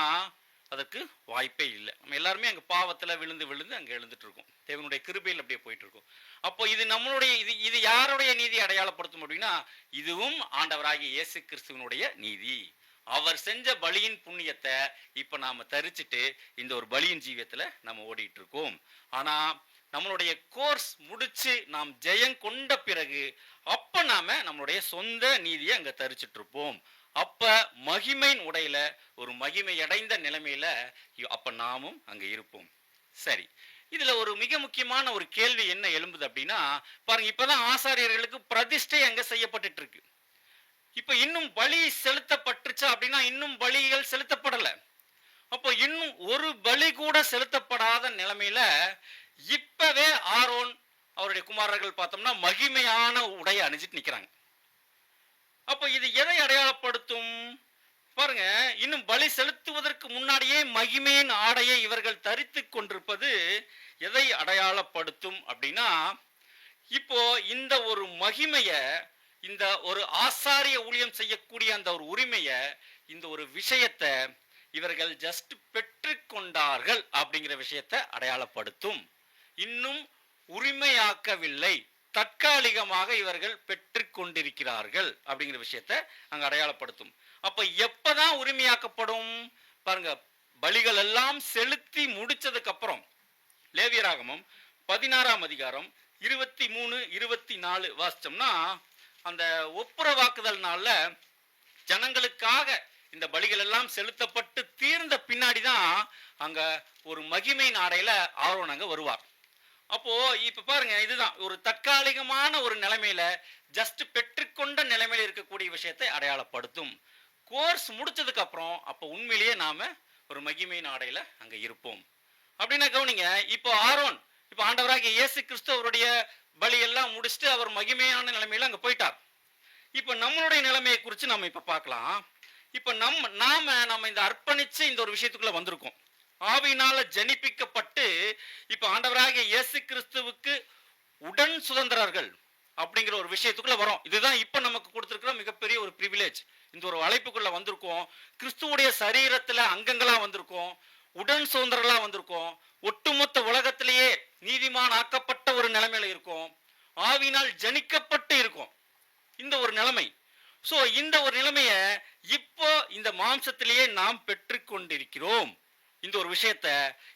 அதற்கு வாய்ப்பே இல்லை. நம்ம எல்லாருமே அங்க பாவத்துல விழுந்து அங்க எழுந்துட்டு இருக்கோம். தேவனுடைய கிருபையில் அப்படியே போயிட்டு இருக்கோம். அப்போ இது நம்மளுடைய இது யாருடைய நீதியை அடையாளப்படுத்தும் அப்படின்னா இதுவும் ஆண்டவராகிய இயேசு கிறிஸ்துவனுடைய நீதி. அவர் செஞ்ச பலியின் புண்ணியத்தை இப்ப நாம தரிச்சிட்டு இந்த ஒரு பலியின் ஜீவியத்துல நம்ம ஓடிட்டு இருக்கோம். ஆனா நம்மளுடைய கோர்ஸ் முடிச்சு நாம் ஜெயம் கொண்ட பிறகு அப்ப நாம நம்மளுடைய சொந்த நீதியை அங்க தரிச்சிட்டு இருப்போம். அப்ப மகிமையின் உடையில ஒரு மகிமை அடைந்த நிலைமையில அப்ப நாமும் அங்க இருப்போம். சரி, இதுல ஒரு மிக முக்கியமான ஒரு கேள்வி என்ன எழும்புது அப்படின்னா பாருங்க, இப்பதான் ஆசாரியர்களுக்கு பிரதிஷ்டை அங்க செய்யப்பட்டு இருக்கு. இப்ப இன்னும் பலி செலுத்தப்பட்டுச்சா அப்படின்னா இன்னும் பலிகள் செலுத்தப்படல. அப்போ இன்னும் ஒரு பலி கூட செலுத்தப்படாத நிலைமையில இப்பவே ஆரோன் அவருடைய குமாரர்கள் பார்த்தோம்னா மகிமையான உடையை அணிஞ்சிட்டு நிக்கிறாங்க. அப்ப இது எதை அடையாளப்படுத்தும்? பாருங்க, இன்னும் பலி செலுத்துவதற்கு முன்னாடியே மகிமையின் ஆடையை இவர்கள் தரித்து கொண்டிருப்பது எதை அடையாளப்படுத்தும் அப்படின்னா இப்போ இந்த ஒரு மகிமைய, இந்த ஒரு ஆசாரிய ஊழியம் செய்யக்கூடிய அந்த ஒரு உரிமையை இந்த ஒரு விஷயத்தை இவர்கள் ஜஸ்ட் பெற்றுக்கொண்டார்கள் அப்படிங்கிற விஷயத்தை அடையாளப்படுத்தும். இன்னும் உரிமையாக்கவில்லை, தற்காலிகமாக இவர்கள் பெற்றுக்கொண்டிருக்கிறார்கள் அப்படிங்கிற விஷயத்தை அங்க அடையாளப்படுத்தும். அப்ப எப்பதான் உரிமையாக்கப்படும் பாருங்க, பலிகள் எல்லாம் செலுத்தி முடிச்சதுக்கு அப்புறம். லேவியராகமம் 16ஆம் அதிகாரம் 23, 24 வாசிச்சோம்னா, அந்த ஒப்புரவாக்குதல் நாள்ல ஜனங்களுக்காக இந்த பலிகள் எல்லாம் செலுத்தப்பட்டு தீர்ந்த பின்னாடி தான் அங்க ஒரு மகிமை நாடையில ஆரோன் அங்க வருவார். அப்போ இப்ப பாருங்க, இதுதான் ஒரு தற்காலிகமான ஒரு நிலைமையில ஜஸ்ட் பெற்றுக்கொண்ட நிலைமையில இருக்கக்கூடிய விஷயத்தை அடையாளப்படுத்தும். கோர்ஸ் முடிச்சதுக்கு அப்புறம் அப்ப உண்மையிலேயே நாம ஒரு மகிமை நாடையில அங்க இருப்போம். அப்படின்னா கவனிங்க, இப்போ ஆரோன் இப்ப ஆண்டவராகிய இயேசு கிறிஸ்து அவருடைய பலி எல்லாம் முடிச்சுட்டு அவர் மகிமையான நிலைமையில அங்க போயிட்டார். இப்ப நம்மளுடைய நிலைமையை குறித்து நம்ம இப்ப பார்க்கலாம். இப்ப நாம இந்த அர்ப்பணிச்சு இந்த ஒரு விஷயத்துக்குள்ள வந்திருக்கோம். ஆவியினால ஜனிப்பிக்கப்பட்டு இப்ப ஆண்டவராகிய இயேசு கிறிஸ்துவுக்கு உடன் சுதந்திரர்கள் அப்படிங்கிற ஒரு விஷயத்துக்குள்ள வரோம். இதுதான் இப்ப நமக்கு கொடுத்திருக்கிற மிகப்பெரிய ஒரு பிரிவிலேஜ். இந்த ஒரு அழைப்புக்குள்ள வந்திருக்கோம். கிறிஸ்துவுடைய சரீரத்துல அங்கங்களா வந்திருக்கோம், உடன் சுதந்திரங்களா வந்திருக்கோம், ஒட்டுமொத்த உலகத்திலேயே நீதிமான் ஆக்கப்பட்ட ஒரு நிலைமையில இருக்கும், ஆவியினால் ஜனிக்கப்பட்டு இருக்கும். இந்த ஒரு நிலைமை. சோ இந்த ஒரு நிலைமைய இப்போ இந்த மாம்சத்திலேயே நாம் பெற்றுக்கொண்டிருக்கிறோம். இந்த ஒரு விஷயத்தை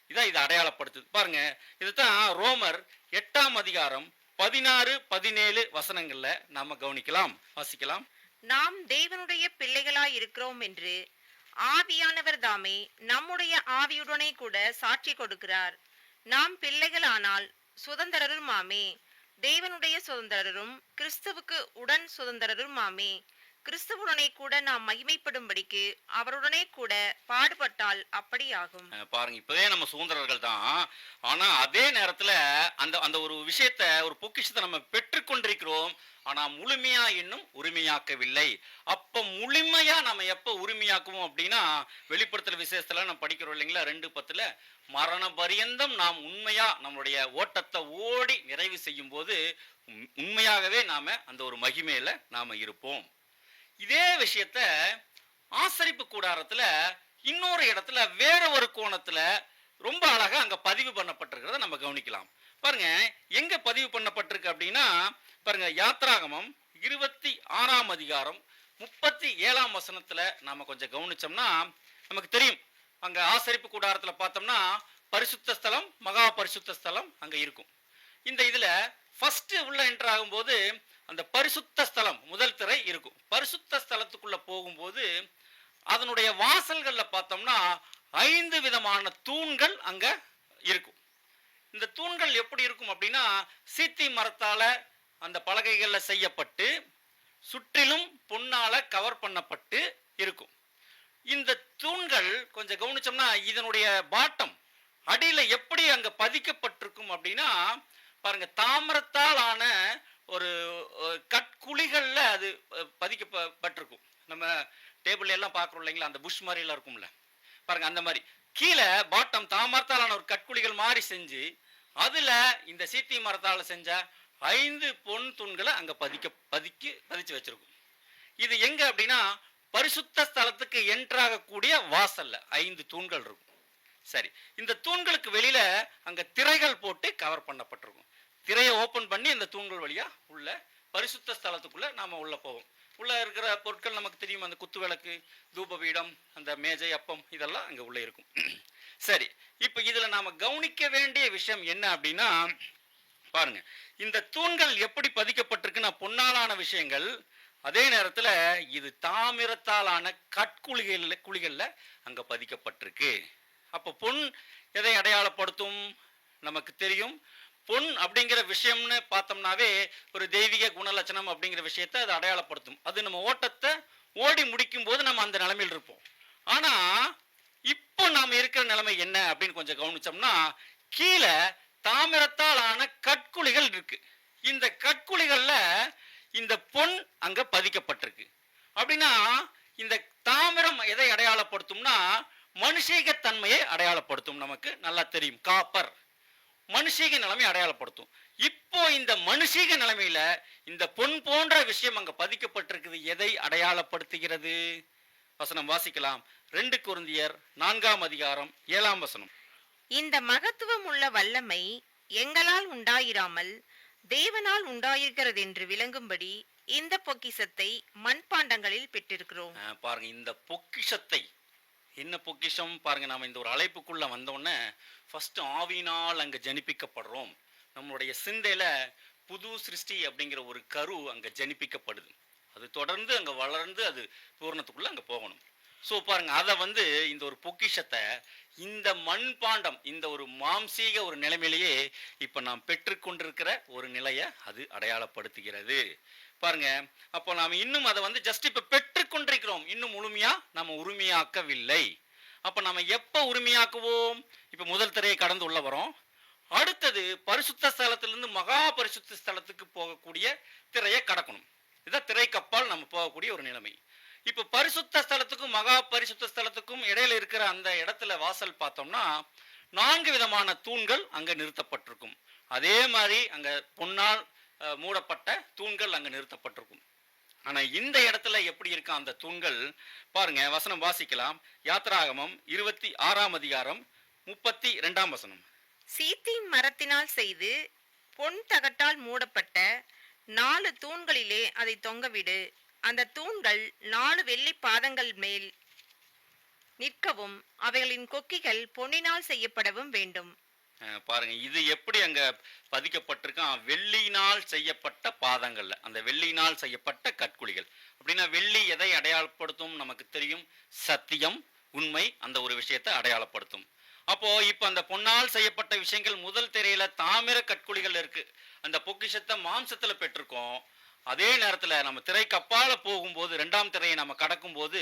இதான் இது அடையாளப்படுத்துது. பாருங்க, இதுதான் ரோமர் 8ஆம் அதிகாரம் 16, 17 வசனங்கள்ல நாம கவனிக்கலாம், வாசிக்கலாம். நாம் தேவனுடைய பிள்ளைகளாய் இருக்கிறோம் என்று ஆவியானவர் தாமே நம்முடைய ஆவியுடனே கூட சாட்சி கொடுக்கிறார். நாம் பிள்ளைகளானால் சுதந்திரருமாமே, தேவனுடைய சுதந்திரரும் கிறிஸ்துவுக்கு உடன் சுதந்திரருமாமே. கிறிஸ்துவுடனே கூட நாம் மகிமைப்படும்படிக்கு அவருடனே கூட பாடுபட்டால் அப்படி ஆகும். பாருங்க, இப்பவே நம்ம சுதந்திரர்கள் தான். ஆனா அதே நேரத்துல அந்த அந்த ஒரு விஷயத்தை, ஒரு பொக்கிஷத்தை நம்ம பெற்றுக்கொண்டிருக்கிறோம். ஆனா முழுமையா இன்னும் உரிமையாக்கவில்லை. அப்ப முழுமையா நம்ம எப்ப உரிமையாக்குவோம் அப்படின்னா, வெளிப்படுத்தல் விசேஷத்துல நம்ம படிக்கிறோம் இல்லைங்களா, 2:10 மரண பரியந்தம் நாம் உண்மையா நம்மளுடைய ஓட்டத்தை ஓடி நிறைவு செய்யும் போது உண்மையாகவே நாம அந்த ஒரு மகிமையில நாம இருப்போம். இதே விஷயத்த ஆசரிப்பு கூடாரத்துல இன்னொரு இடத்துல வேற ஒரு கோணத்துல ரொம்ப அழகா அங்க பதிவு பண்ணப்பட்டிருக்கிறத நம்ம கவனிக்கலாம். பாருங்க, எங்க பதிவு பண்ணப்பட்டிருக்கு அப்படின்னா, பாருங்க, யாத்ராகமம் 26ஆம் அதிகாரம் 37ஆம் வசனத்துல நாம கொஞ்சம் கவனிச்சோம்னா நமக்கு தெரியும். அங்க ஆசரிப்பு கூடாரத்துல பார்த்தோம்னா பரிசுத்த ஸ்தலம், மகா பரிசுத்த ஸ்தலம் அங்க இருக்கும். இந்த இதுல ஃபர்ஸ்ட் உள்ள என்டர் ஆகும்போது அந்த பரிசுத்த ஸ்தலம் முதல் திரை இருக்கும். பரிசுத்த ஸ்தலத்துக்குள்ள போகும்போது அதனுடைய வாசல்கள்ல பார்த்தோம்னா 5 விதமான தூண்கள் அங்க இருக்கும். இந்த தூண்கள் எப்படி இருக்கும் அப்படின்னா, சீத்தி மரத்தால அந்த பலகைகள்ல செய்யப்பட்டு சுற்றிலும் பொன்னால கவர் பண்ணப்பட்டு இருக்கும். இந்த தூண்கள் கொஞ்சம் கவனிச்சோம்னா இதனுடைய பாட்டம் அடியில எப்படி அங்க பதிக்கப்பட்டிருக்கும் அப்படின்னா, பாருங்க, தாமிரத்தால் ஆன ஒரு கற்குழிகள்ல அது பதிக்கப்பட்டிருக்கும். நம்ம டேபிள் எல்லாம் பார்க்குறோம் இல்லைங்களா, அந்த புஷ் மாதிரி எல்லாம் இருக்கும்ல, பாருங்க அந்த மாதிரி கீழே பாட்டம் தாமரத்தாலான ஒரு கற்குழிகள் மாதிரி செஞ்சு அதுல இந்த சீத்தி மரத்தால செஞ்ச 5 பொன் தூண்களை அங்க பதிச்சு வச்சிருக்கும். இது எங்க அப்படின்னா, பரிசுத்த ஸ்தலத்துக்கு என்ட்ராகக்கூடிய வாசல்ல 5 தூண்கள் இருக்கும். சரி, இந்த தூண்களுக்கு வெளியில அங்க திரைகள் போட்டு கவர் பண்ணப்பட்டிருக்கும். திரையை ஓபன் பண்ணி அந்த தூண்கள் வழியா உள்ள பரிசுத்த ஸ்தலத்துக்குள்ள நாம உள்ள போவோம். உள்ள இருக்கிற பொருட்கள் நமக்கு தெரியும், அந்த குத்து விளக்கு, தூபபீடம், அந்த மேஜை, அப்பம், இதெல்லாம் அங்க உள்ள இருக்கும். சரி, இப்ப இதுல நாம கவனிக்க வேண்டிய விஷயம் என்ன அப்படின்னா, பாருங்க, இந்த தூண்கள் எப்படி பதிக்கப்பட்டிருக்குன்னா பொன்னாலான விஷயங்கள், அதே நேரத்துல இது தாமிரத்தாலான குழிகள்ல அங்க பதிக்கப்பட்டிருக்கு. அப்ப பொன் எதை அடையாளப்படுத்தும் நமக்கு தெரியும். பொன் அப்படிங்கிற விஷயம்னு பார்த்தோம்னாவே ஒரு தெய்வீக குணலட்சணம் அப்படிங்கிற விஷயத்தை அது அடையாளப்படுத்தும். அது நம்ம ஓட்டத்தை ஓடி முடிக்கும் போது நம்ம அந்த நிலைமையில் இருப்போம். ஆனா இப்போ நாம இருக்கிற நிலைமை என்ன அப்படின்னு கொஞ்சம் கவனிச்சோம்னா, கீழே தாமிரத்தால் ஆன கற்குழிகள் இருக்கு. இந்த கற்குழிகள்ல இந்த பொன் அங்க பதிக்கப்பட்டிருக்கு. அப்படின்னா இந்த தாமிரம் எதை அடையாளப்படுத்தும்னா மனுஷீக தன்மையை அடையாளப்படுத்தும். நமக்கு நல்லா தெரியும், காப்பர் மனுஷீக நிலைமை அடையாளப்படுத்தும். இப்போ இந்த மனுஷீக நிலைமையில இந்த பொன் போன்ற விஷயம் அங்க பதிக்கப்பட்டிருக்குது. எதை அடையாளப்படுத்துகிறது? வசனம் வாசிக்கலாம். 2 கொரிந்தியர் 4ஆம் அதிகாரம் 7ஆம் வசனம். இந்த மகத்துவம் உள்ள வல்லமை எங்களால் உண்டாயிராமல் தேவனால் உண்டாயிருக்கிறது என்று விளங்கும்படி இந்த பொக்கிஷத்தை மண்பாண்டங்களில் பெற்றிருக்கிறோம். பாருங்க, இந்த பொக்கிஷத்தை, என்ன பொக்கிஷம் பாருங்க. நாம இந்த ஒரு அழைப்புக்குள்ள வந்தோடனே ஃபர்ஸ்ட் ஆவியினால் அங்க ஜனிப்பிக்கப்படுறோம். நம்மளுடைய சிந்தையில புது சிருஷ்டி அப்படிங்கிற ஒரு கரு அங்க ஜனிப்பிக்கப்படுது. அது தொடர்ந்து அங்க வளர்ந்து அது பூரணத்துக்குள்ள அங்க போகணும். ஸோ பாருங்க, அதை இந்த ஒரு பொக்கிஷத்தை இந்த மண்பாண்டம், இந்த ஒரு மாம்சீக ஒரு நிலைமையிலேயே இப்ப நாம் பெற்றுக்கொண்டிருக்கிற ஒரு நிலையை அது அடையாளப்படுத்துகிறது. பாருங்க, அப்போ நாம் இன்னும் அதை ஜஸ்ட் இப்ப பெற்றுக்கொண்டிருக்கிறோம், இன்னும் முழுமையா நம்ம உரிமையாக்கவில்லை. அப்ப நம்ம எப்ப உரிமையாக்குவோம்? இப்ப முதல் திரையை கடந்து உள்ள வரோம். அடுத்தது பரிசுத்த ஸ்தலத்திலிருந்து மகா பரிசுத்த ஸ்தலத்துக்கு போகக்கூடிய திரையை கடக்கணும். இதான் திரைக்கப்பால் நம்ம போகக்கூடிய ஒரு நிலைமை. இப்ப பரிசுத்த ஸ்தலத்துக்கும் மகா பரிசுத்த ஸ்தலத்துக்கும் இடையில இருக்கிற அந்த இடத்துல வாசல் பார்த்தோம்னா 4 விதமான தூண்கள் அங்க நிறுத்தப்பட்டிருக்கும். அதே மாதிரி அங்க பொன்னால் மூடப்பட்ட தூண்கள் அங்க நிறுத்தப்பட்டிருக்கும். ஆனா இந்த இடத்துல எப்படி இருக்கா அந்த தூண்கள் பாருங்க. வசனம் வாசிக்கலாம். யாத்திராகமம் 26ஆம் அதிகாரம் 32ஆம் வசனம். சீத்திம் மரத்தினால் செய்து பொன் தகட்டால் மூடப்பட்ட 4 தூண்களிலே அதை தொங்கவிடு. அந்த தூண்கள் 4 வெள்ளி பாதங்கள் மேல் நிற்கவும் அவைகளின் கொக்கிகள் பொன்னினால் செய்யப்படவும் வேண்டும். பாருங்க, இது எப்படி அங்க பதிக்கப்பட்டிருக்கான்? வெள்ளியினால் செய்யப்பட்ட பாதங்கள்ல அந்த வெள்ளியினால் செய்யப்பட்ட கற்குழிகள். அப்படின்னா வெள்ளி எதை அடையாளப்படுத்தும்? நமக்கு தெரியும், சத்தியம், உண்மை, அந்த ஒரு விஷயத்தை அடையாளப்படுத்தும். அப்போ இப்ப அந்த பொன்னால் செய்யப்பட்ட விஷயங்கள் முதல் திரையில தாமிர கற்குழிகள் இருக்கு. அந்த பொக்கிஷத்தை மாம்சத்துல பெற்றிருக்கோம். அதே நேரத்துல நம்ம திரைக்கு அப்பால போகும்போது 2ஆம் திரையை நம்ம கடக்கும் போது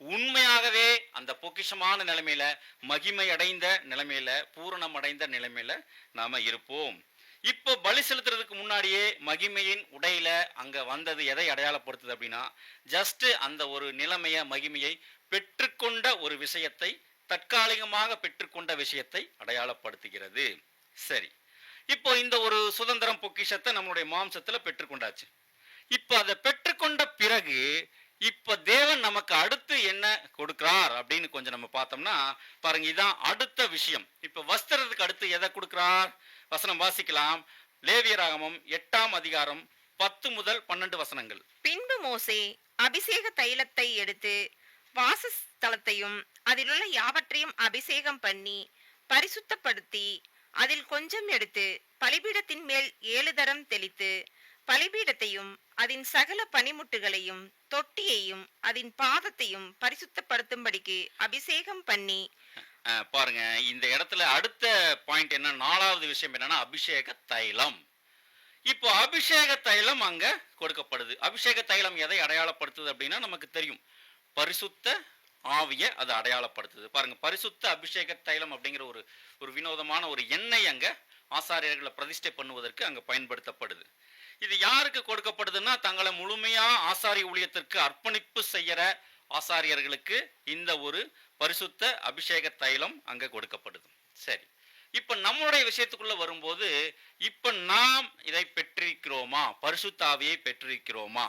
உண்மையாகவே அந்த பொக்கிஷமான நிலைமையில, மகிமை அடைந்த நிலைமையில, பூரணம் அடைந்த நிலைமையில நாம இருப்போம். இப்போ பலி செலுத்துறதுக்கு முன்னாடியே மகிமையின் உடையில அங்க வந்தது எதை அடையாளப்படுத்துது அப்படின்னா, ஜஸ்ட் அந்த ஒரு நிலைமைய, மகிமையை பெற்றுக்கொண்ட ஒரு விஷயத்தை, தற்காலிகமாக பெற்றுக்கொண்ட விஷயத்தை அடையாளப்படுத்துகிறது. சரி, இப்போ இந்த ஒரு சுதந்திரம் பொக்கிஷத்தை நம்மளுடைய மாம்சத்துல பெற்றுக்கொண்டாச்சு. இப்ப அதை பெற்றுக்கொண்ட பிறகு இப்ப தேவன் நமக்கு அடுத்து என்ன கொடுக்கிறார் அப்படின்னு கொஞ்சம் நம்ம பார்த்தோம்னா பாருங்க, இதான் அடுத்த விஷயம். இப்ப வஸ்திரத்துக்கு அடுத்து எதை கொடுக்கிறார்? வசனம் வாசிக்கலாம். லேவியராகமம் 8ஆம் அதிகாரம் 10 முதல் 12 வசனங்கள். பின்பு மோசே அபிஷேக தைலத்தை எடுத்து வாசஸ்தலத்தையும் அதிலுள்ள யாவற்றையும் அபிஷேகம் பண்ணி பரிசுத்தப்படுத்தி அதில் கொஞ்சம் எடுத்து பலிபீடத்தின் மேல் 7 தரம் தெளித்து பலிபீடத்தையும் அதன் சகல பனிமுட்டுகளையும் தொட்டியையும் அதன் பாதத்தையும் பரிசுத்தப்படுத்தும்படிக்கு அபிஷேகம் பண்ணி. பாருங்க, இந்த இடத்துல அடுத்த பாயிண்ட் என்ன, 4வது விஷயம் என்னன்னா அபிஷேக தைலம். இப்போ அபிஷேக தைலம் அங்க கொடுக்கப்படுது. அபிஷேக தைலம் எதை அடையாளப்படுத்துது அப்படின்னா நமக்கு தெரியும், பரிசுத்த ஆவிய அது அடையாளப்படுத்துது. பாருங்க, பரிசுத்த அபிஷேக தைலம் அப்படிங்கிற ஒரு வினோதமான ஒரு எண்ணெய் அங்க ஆசாரியர்களை பிரதிஷ்டை பண்ணுவதற்கு அங்க பயன்படுத்தப்படுது. இது யாருக்கு கொடுக்கப்படுதுன்னா, தங்களை முழுமையா ஆசாரிய ஊழியத்திற்கு அர்ப்பணிப்பு செய்யற ஆசாரியர்களுக்கு இந்த ஒரு பரிசுத்த அபிஷேக தைலம் அங்க கொடுக்கப்படுது. சரி, இப்ப நம்மளுடைய விஷயத்துக்குள்ள வரும்போது இப்ப நாம் இதை பெற்றிருக்கிறோமா? பரிசுத்த ஆவியை பெற்றிருக்கிறோமா?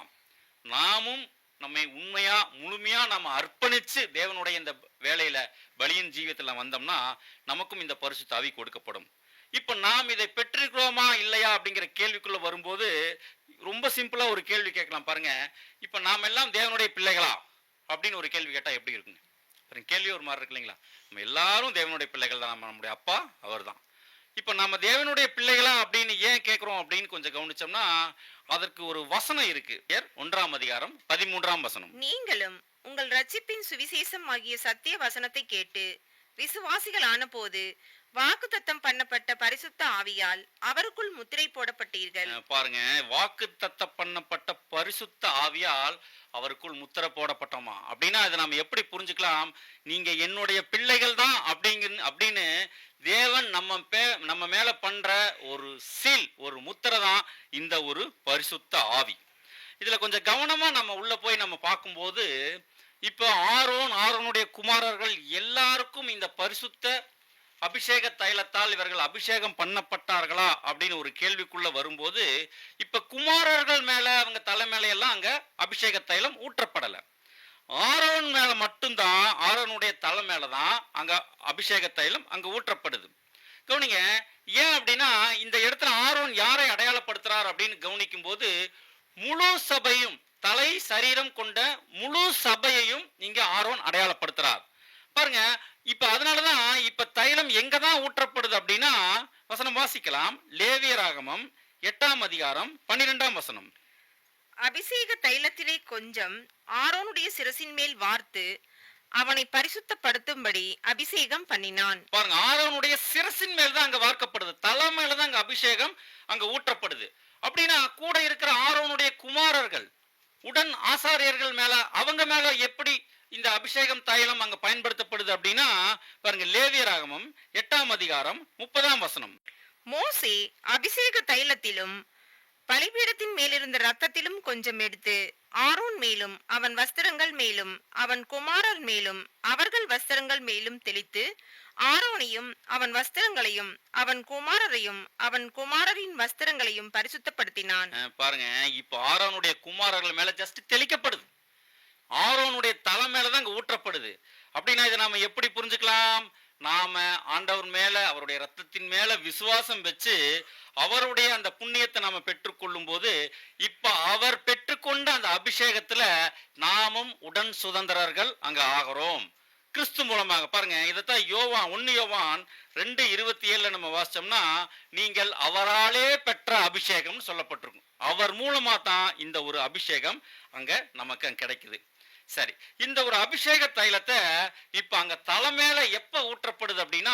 நாமும் நம்மை உண்மையா முழுமையா நாம அர்ப்பணிச்சு தேவனுடைய இந்த வேலையில பலியின் ஜீவியத்துல வந்தோம்னா நமக்கும் இந்த பரிசுத்த ஆவி கொடுக்கப்படும். இப்ப நாம் இதை பெற்றிருக்கிறோமா இல்லையா அப்படிங்கிற கேள்விக்குள்ள வரும்போது ரொம்ப சிம்பிளா ஒரு கேள்வி கேட்கலாம். பாருங்க, இப்ப நாம் எல்லாம் தேவனுடைய பிள்ளைகளா அப்படின்னு ஒரு கேள்வி கேட்டா எப்படி இருக்குங்க? கேள்வி ஒரு மாதிரி இருக்கு இல்லைங்களா? நம்ம எல்லாரும் தேவனுடைய பிள்ளைகள் தான். நம்முடைய அப்பா அவர் தான். இப்ப நம்ம தேவனுடைய பிள்ளைகளா அப்படின்னு ஏன் கேட்கிறோம் அப்படின்னு கொஞ்சம் கவனிச்சோம்னா அதற்கு ஒரு வசனம் இருக்கு. 1ஆம் அதிகாரம் 13ஆம் வசனம். நீங்களும் உங்கள் ரட்சிப்பின் சுவிசேஷம் ஆகிய சத்திய வசனத்தை கேட்டு விசுவாசிகள் ஆன போது வாக்குத்தத்தம் பண்ணப்பட்ட பரிசுத்த ஆவியால் அவருக்குள் முத்திரை போடப்பட்டீர்கள். பாருங்க, வாக்குத்தத்தம் பண்ணப்பட்ட பரிசுத்த ஆவியால் அவருக்குள் முத்திரை போடப்பட்டோமா அப்படின்னா அதை நாம எப்படி புரிஞ்சுக்கலாம்? நீங்க என்னுடைய பிள்ளைகள் தான் அப்படின்னு தேவன் நம்ம மேல பண்ற ஒரு சீல், ஒரு முத்திரை தான் இந்த ஒரு பரிசுத்த ஆவி. இதுல கொஞ்சம் கவனமா நம்ம உள்ள போய் நம்ம பார்க்கும்போது இப்ப ஆரோனுடைய குமாரர்கள் எல்லாருக்கும் இந்த பரிசுத்த அபிஷேக தைலத்தால் இவர்கள் அபிஷேகம் பண்ணப்பட்டார்களா அப்படின்னு ஒரு கேள்விக்குள்ள வரும்போது இப்ப குமாரர்கள் மேல அவங்க தலை மேல எல்லாம் அங்க அபிஷேக தைலம் ஊற்றப்படல. ஆரோன் மேல மட்டும்தான், ஆரோனுடைய தலை மேலதான் அங்க அபிஷேக தைலம் அங்க ஊற்றப்படுது. கவனிங்க, ஏன் அப்படின்னா இந்த இடத்துல ஆரோன் யாரை அடையாளப்படுத்துறார் அப்படின்னு கவனிக்கும் போது முழு சபையும், தலை சரீரம் கொண்ட முழு சபையையும் இங்க ஆரோன் அடையாளப்படுத்துறார். பாருங்க, இப்ப அதனாலதான் இப்ப தைலம் எங்க தான் ஊற்றப்படுது அப்படின்னா, வசனம் வாசிக்கலாம். லேவியராகமம் 8ஆம் அதிகாரம் 12ஆம் வசனம். அபிஷேக தைலத்திலே கொஞ்சம் ஆரோனுடைய சிரசின் மேல் வார்த்து அவனை பரிசுத்தப்படுத்தும்படி அபிஷேகம் பண்ணினான். பாருங்க, ஆரோனுடைய சிரசின் மேல் தான் அங்க வார்க்கப்படுது, தலை மேல தான் அங்க அபிஷேகம் அங்க ஊற்றப்படுது. அப்படின்னா கூட இருக்கிற ஆரோனுடைய குமாரர்கள், உடன் ஆசாரியர்கள் மேல, அவங்க மேல எப்படி இந்த அபிஷேகம் தைலம் அங்க பயன்படுத்தப்படுது அப்படின்னா, பாருங்க லேவியராகமம் 8ஆம் அதிகாரம் 30ஆம் வசனம். மோசே அபிஷேக தைலத்திலும் பலிபீடத்தின் மேலிருந்த இரத்தத்திலும் கொஞ்சம் எடுத்து ஆரோன் மேலும் அவன் வஸ்திரங்கள் மேலும் அவன் குமாரர் மேலும் அவர்கள் வஸ்திரங்கள் மேலும் தெளித்து ஆரோனையும் அவன் வஸ்திரங்களையும் அவன் குமாரரையும் அவன் குமாரரின் வஸ்திரங்களையும் பரிசுத்தப்படுத்தினான். பாருங்க, இப்ப ஆரோனுடைய குமாரர்கள் மேல ஜஸ்ட் தெளிக்கப்படுது, ஆரோனுடைய தலை மேலதான் அங்க ஊற்றப்படுது. அப்படின்னா இதை நாம எப்படி புரிஞ்சுக்கலாம்? நாம ஆண்டவர் மேல, அவருடைய ரத்தத்தின் மேல விசுவாசம் வச்சு அவருடைய அந்த புண்ணியத்தை நாம பெற்றுக்கொள்ளும் போது, இப்ப அவர் பெற்றுக்கொண்ட அந்த அபிஷேகத்துல நாமும் உடன் சுதந்திரர்கள் அங்க ஆகிறோம் கிறிஸ்து மூலமாக. பாருங்க, இதைத்தான் யோவான் 1 யோவான் 2:27 நம்ம வாசிச்சோம்னா, நீங்கள் அவராலே பெற்ற அபிஷேகம் சொல்லப்பட்டிருக்கும். அவர் மூலமா தான் இந்த ஒரு அபிஷேகம் அங்க நமக்கு கிடைக்குது. சரி, இந்த ஒரு அபிஷேக தைலத்தை இப்ப அங்க தலை மேல எப்ப ஊற்றப்படுது அப்படின்னா,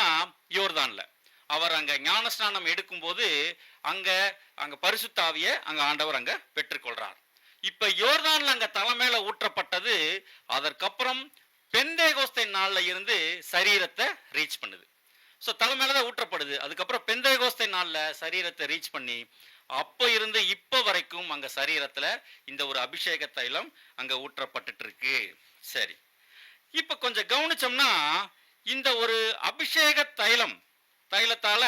யோர்தான்ல அவர் அங்க ஞானஸ்நானம் எடுக்கும் போது அங்க அங்க பரிசுத்த ஆவியை அங்க ஆண்டவர் அங்க பெற்றுக்கொள்றார். இப்ப யோர்தான்ல அங்க தலை மேல ஊற்றப்பட்டது, அதற்கப்புறம் பெந்தேகோஸ்தை நாள்ல இருந்து சரீரத்தை ரீச் பண்ணுது. ஸோ தலை மேலதான் ஊற்றப்படுது, அதுக்கப்புறம் பெந்தேகோஸ்தை நாள்ல சரீரத்தை ரீச் பண்ணி அப்ப இருந்து இப்ப வரைக்கும் அங்க சரீரத்துல இந்த ஒரு அபிஷேக தைலம் அங்க ஊற்றப்பட்டுட்டு இருக்கு. சரி, இப்ப கொஞ்சம் கவனிச்சோம்னா, இந்த ஒரு அபிஷேக தைலத்தால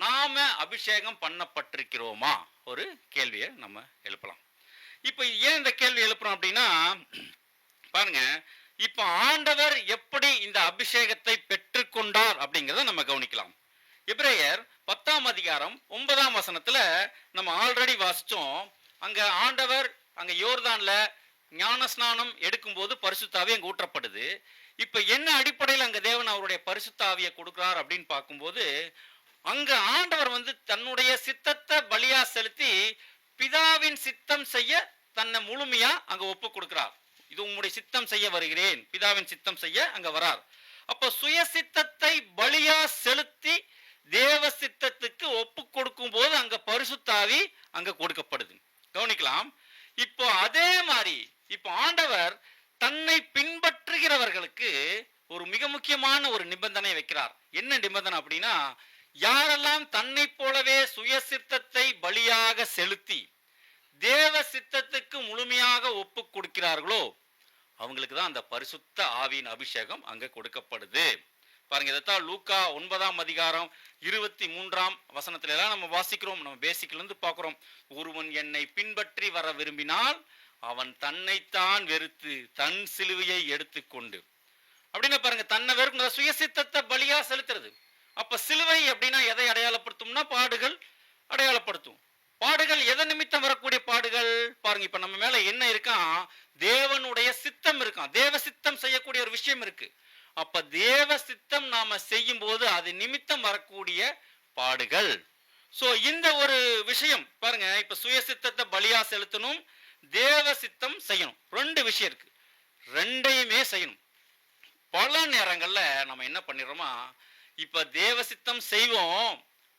நாம அபிஷேகம் பண்ணப்பட்டிருக்கிறோமா ஒரு கேள்வியை நம்ம எழுப்பலாம். இப்ப ஏன் இந்த கேள்வி எழுப்புறோம் அப்படின்னா, பாருங்க, இப்ப ஆண்டவர் எப்படி இந்த அபிஷேகத்தை பெற்றுக்கொண்டார் அப்படிங்கிறத நம்ம கவனிக்கலாம். எபிரேயர் 10ஆம் அதிகாரம் 9ஆம் வசனத்துல நம்ம ஆல்ரெடி வாசிச்சோம். அங்க ஆண்டவர் அங்க யோர்தான்ல ஞானஸ்நானம் எடுக்கும்போது பரிசுத்த ஆவி அங்க ஊற்றப்படுது. இப்ப என்ன அடிப்படையில் அங்க தேவன் அவருடைய பரிசுத்த ஆவியை கொடுக்கிறார் அப்படின்னு பார்க்கும்போது, அங்க ஆண்டவர் தன்னுடைய சித்தத்தை பலியா செலுத்தி பிதாவின் சித்தம் செய்ய தன்னை முழுமையா அங்க ஒப்பு கொடுக்கிறார். இது உம்முடைய சித்தம் செய்ய வருகிறேன், பிதாவின் சித்தம் செய்ய அங்க வரார். அப்ப சுய சித்தத்தை பலியா செலுத்தி தேவ சித்தத்துக்கு ஒப்பு கொடுக்கும் போது அங்க பரிசுத்த ஆவி அங்க கொடுக்கப்படுது. கவனிக்கலாம். இப்போ அதே மாதிரி இப்போ ஆண்டவர் தன்னை பின்பற்றுகிறவர்களுக்கு ஒரு மிக முக்கியமான ஒரு நிபந்தனை வைக்கிறார். என்ன நிபந்தனை அப்படின்னா, யாரெல்லாம் தன்னை போலவே சுய சித்தத்தை பலியாக செலுத்தி தேவ சித்தத்துக்கு முழுமையாக ஒப்பு கொடுக்கிறார்களோ அவங்களுக்கு தான் அந்த பரிசுத்த ஆவியின் அபிஷேகம் அங்க கொடுக்கப்படுது. பாருங்க, இதைத்தான் லூக்கா 9ஆம் அதிகாரம் 23ஆம் வசனத்துல எல்லாம் நம்ம வாசிக்கிறோம். நம்ம பேசிக்ல இருந்து பார்க்கிறோம். ஒருவன் என்னை பின்பற்றி வர விரும்பினால் அவன் தன்னைத்தான் வெறுத்து தன் சிலுவையை எடுத்துக்கொண்டு, அப்படின்னா பாருங்க, தன்னை வெறுக்கும் சுயசித்தத்தை பலியா செலுத்துறது. அப்ப சிலுவை அப்படின்னா எதை அடையாளப்படுத்தும்னா, பாடுகள் அடையாளப்படுத்தும். பாடுகள் எதை நிமித்தம் வரக்கூடிய பாடுகள்? பாருங்க, இப்ப நம்ம மேல என்ன இருக்கான்? தேவனுடைய சித்தம் இருக்கான், தேவ சித்தம் செய்யக்கூடிய ஒரு விஷயம் இருக்கு. அப்ப தேவ சித்தம் நாம செய்யும் போது அது நிமித்தம் வரக்கூடிய பாடுகள். சோ இந்த ஒரு விஷயம் பாருங்க, இப்ப சுய சித்தத்தை பலியா செலுத்தணும், தேவ சித்தம் செய்யணும். 2 விஷயம் இருக்கு, ரெண்டையுமே செய்யணும். பல நேரங்கள்ல நம்ம என்ன பண்ணிடுறோமா, இப்ப தேவ சித்தம் செய்வோம்,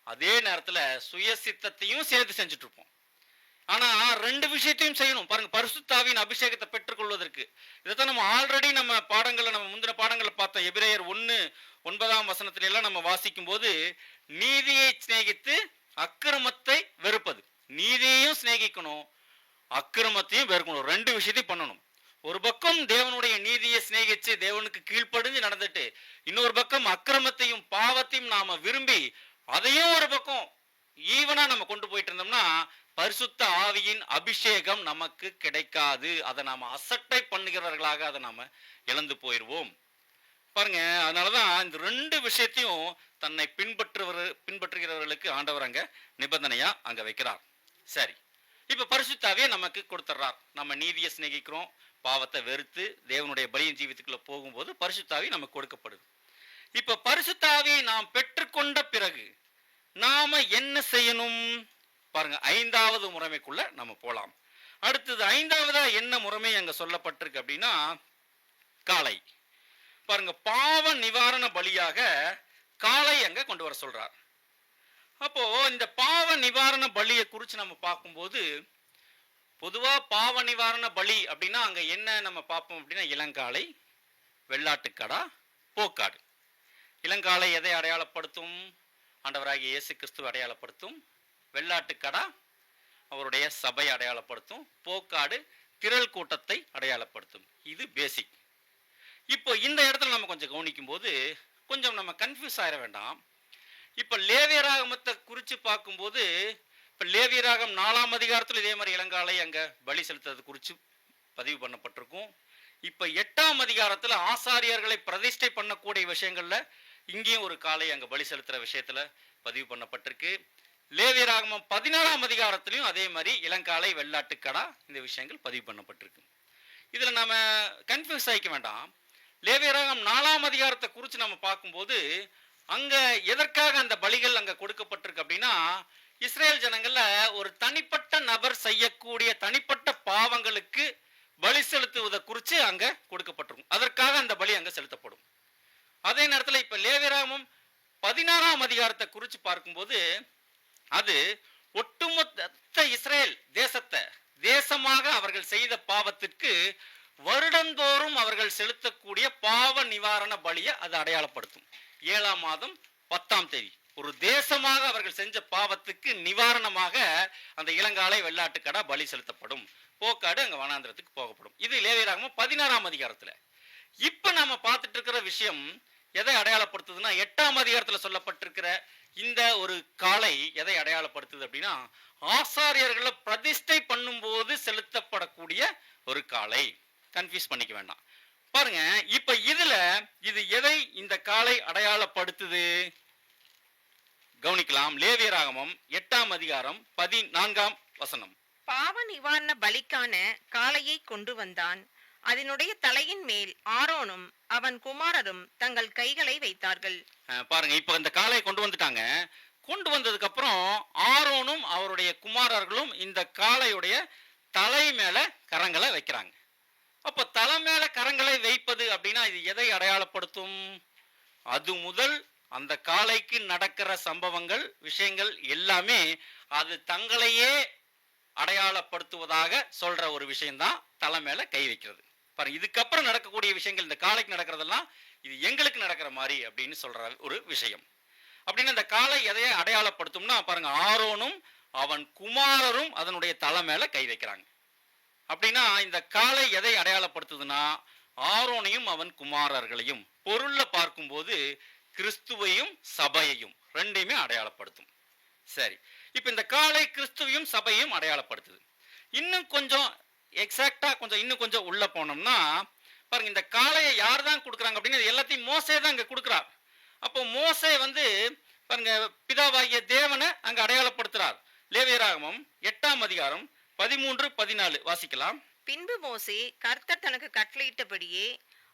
அதே நேரத்துல சுய சித்தத்தையும் சேர்த்து செஞ்சுட்டு இருப்போம். ஆனா 2 விஷயத்தையும் செய்யணும். பாருங்க, பரிசுத்த ஆவியின் அபிஷேகத்தை பெற்றுக்கொள்வதற்கு இதைத்தான் நம்ம ஆல்ரெடி நம்ம பாடங்களை, நம்ம முந்தின பாடங்களை பார்த்தோம். எபிரேயர் 1:9ஆம் வசனத்துல எல்லாம் நம்ம வாசிக்கும் போது, நீதியை சிநேகித்து அக்கிரமத்தை வெறுப்பது. நீதியையும் சிநேகிக்கணும், அக்கிரமத்தையும் வெறுக்கணும். 2 விஷயத்தையும் பண்ணணும். ஒரு பக்கம் தேவனுடைய நீதியை சிநேகிச்சு தேவனுக்கு கீழ்ப்படிஞ்சு நடந்துட்டு, இன்னொரு பக்கம் அக்கிரமத்தையும் பாவத்தையும் நாம விரும்பி அதையும் ஒரு பக்கம் ஈவனா நம்ம கொண்டு போயிட்டு இருந்தோம்னா பரிசுத்த ஆவியின் அபிஷேகம் நமக்கு கிடைக்காது. அதை நாம அசட்டை பண்ணுகிறவர்களாக அதை நாம இழந்து போயிடுவோம். பாருங்க, அதனாலதான் இந்த ரெண்டு விஷயத்தையும் தன்னை பின்பற்றுகிறவர்களுக்கு ஆண்டவர் அங்க நிபந்தனையா அங்க வைக்கிறார். சரி, இப்ப பரிசுத்தாவியை நமக்கு கொடுத்துட்றார். நம்ம நீதியை சிநேகிக்கிறோம், பாவத்தை வெறுத்து தேவனுடைய பலியின் ஜீவித்துக்குள்ள போகும்போது பரிசுத்தாவி நமக்கு கொடுக்கப்படுது. இப்ப பரிசுத்தாவியை நாம் பெற்றுக்கொண்ட பிறகு நாம என்ன செய்யணும் பாருங்க. 5வது முறைமைக்குள்ள நம்ம போலாம். அடுத்தது 5வதா என்ன முறைமை அங்க சொல்லப்பட்டிருக்கு அப்படின்னா, காளை. பாருங்க, பாவ நிவாரண பலியாக காளை அங்க கொண்டு வர சொல்றார். அப்போ இந்த பாவ நிவாரண பலியை குறித்து நம்ம பார்க்கும்போது, பொதுவா பாவ நிவாரண பலி அப்படின்னா அங்க என்ன நம்ம பார்ப்போம் அப்படின்னா, இளங்காளை, வெள்ளாட்டுக்கடா, போக்காடு. இளங்காளை எதை அடையாளப்படுத்தும்? ஆண்டவராகிய இயேசு கிறிஸ்துவை அடையாளப்படுத்தும். வெள்ளாட்டுக்கடா அவருடைய சபை அடையாளப்படுத்தும். போக்காடு திரள் கூட்டத்தை அடையாளப்படுத்தும். இது பேசிக். இப்போ இந்த இடத்துல நம்ம கொஞ்சம் கவனிக்கும் போது கொஞ்சம் நம்ம கன்ஃபியூஸ் ஆயிட வேண்டாம். இப்ப லேவியராகமத்தை குறித்து பார்க்கும்போது, இப்ப லேவியராகம் 4ஆம் அதிகாரத்தில் இதே மாதிரி இளங்காலை அங்க பலி செலுத்துறது குறித்து பதிவு பண்ணப்பட்டிருக்கும். இப்ப 8ஆம் அதிகாரத்துல ஆசாரியர்களை பிரதிஷ்டை பண்ணக்கூடிய விஷயங்கள்ல இங்கேயும் ஒரு காளை அங்க பலி செலுத்துற விஷயத்துல பதிவு பண்ணப்பட்டிருக்கு. லேவியராகமம் 14ஆம் அதிகாரத்திலையும் அதே மாதிரி இளங்காலை, வெள்ளாட்டுக்கடா இந்த விஷயங்கள் பதிவு பண்ணப்பட்டிருக்கு. இதுல நாம கன்ஃபியூஸ் ஆகிக்க வேண்டாம். லேவியராகம் 4ஆம் அதிகாரத்தை குறித்து நம்ம பார்க்கும்போது அங்க எதற்காக அந்த பலிகள் அங்க கொடுக்கப்பட்டிருக்கு அப்படின்னா, இஸ்ரேல் ஜனங்கள்ல ஒரு தனிப்பட்ட நபர் செய்யக்கூடிய தனிப்பட்ட பாவங்களுக்கு பலி செலுத்துவதை குறித்து அங்க கொடுக்கப்பட்டிருக்கும். அதற்காக அந்த பலி அங்க செலுத்தப்படும். அதே நேரத்தில் இப்ப லேவியராகமம் 16ஆம் அதிகாரத்தை குறித்து பார்க்கும்போது அது ஒட்டுமொத்த இஸ்ரேல் தேசத்தை தேசமாக அவர்கள் செய்த பாவத்திற்கு வருடந்தோறும் அவர்கள் செலுத்தக்கூடிய பாவ நிவாரண பலியை அது அடையாளப்படுத்தும். 7ஆம் மாதம் 10ஆம் தேதி ஒரு தேசமாக அவர்கள் செஞ்ச பாவத்துக்கு நிவாரணமாக அந்த இளங்காலை, வெள்ளாட்டுக்கடா பலி செலுத்தப்படும். போக்காடு அங்க வனாந்திரத்துக்கு போகப்படும். இது லேவியராகமம் 16ஆம் அதிகாரத்துல. இப்ப நாம பார்த்துட்டு இருக்கிற விஷயம் எதை அடையாளப்படுத்துதுன்னா, 8ஆம் அதிகாரத்துல சொல்லப்பட்டிருக்கிற இந்த ஒரு காளை எதை அடையாளப்படுத்துது அப்படின்னா, ஆசாரியர்களை பிரதிஷ்டை பண்ணும் போது செலுத்தப்படக்கூடிய ஒரு காளை. கன்ஃபியூஸ் பண்ணிக்க வேண்டாம். பாருங்க, இப்ப இதுல இது எதை இந்த காளை அடையாளப்படுத்துது கவனிக்கலாம். லேவியராகமம் 8ஆம் அதிகாரம் 14ஆம் வசனம். பாவ நிவாரண பலிக்கான காளையை கொண்டு வந்தான். அதனுடைய தலையின் மேல் ஆரோனும் அவன் குமாரரும் தங்கள் கைகளை வைத்தார்கள். பாருங்க, இப்ப இந்த காளையை கொண்டு வந்துட்டாங்க. கொண்டு வந்ததுக்கு அப்புறம் ஆரோனும் அவருடைய குமாரர்களும் இந்த காளையுடைய தலை மேல கரங்களை வைக்கிறாங்க. அப்ப தலை மேல கரங்களை வைப்பது அப்படின்னா இது எதை அடையாளப்படுத்தும்? அது முதல் அந்த காளைக்கு நடக்கிற சம்பவங்கள், விஷயங்கள் எல்லாமே அது தங்களையே அடையாளப்படுத்துவதாக சொல்ற ஒரு விஷயம்தான் தலை மேல கை வைக்கிறது. பாருங்க, இதுக்கப்புறம் நடக்கக்கூடிய விஷயங்கள், இந்த காளைக்கு நடக்கிறதெல்லாம் இது எங்களுக்கு நடக்கிற மாதிரி அப்படின்னு சொல்ற ஒரு விஷயம். அப்படின்னு இந்த காளை எதையை அடையாளப்படுத்தும்னா, பாருங்க, ஆரோனும் அவன் குமாரரும் அதனுடைய தலை மேல கை வைக்கிறாங்க. அப்படின்னா இந்த காளை எதை அடையாளப்படுத்துதுன்னா, ஆரோனையும் அவன் குமாரர்களையும், பொருள்ல பார்க்கும்போது கிறிஸ்துவையும் சபையையும் ரெண்டையுமே அடையாளப்படுத்தும். சரி, இப்ப இந்த காளை கிறிஸ்துவையும் சபையும் அடையாளப்படுத்துது. இன்னும் கொஞ்சம் எக்ஸாக்டா இன்னும் கொஞ்சம் உள்ள போனோம்னா, பாருங்க, இந்த காளையை யார் தான் கொடுக்குறாங்க அப்படின்னு எல்லாத்தையும் மோசே தான் இங்க கொடுக்குறார். அப்போ மோசே பாருங்க, பிதாவாகிய தேவனை அங்க அடையாளப்படுத்துறார். லேவியராகமம் 8ஆம் அதிகாரம் 13-14 வாசிக்கலாம். பின்பு மோசே கர்த்தர் தனக்கு கட்டளையிட்டபடியே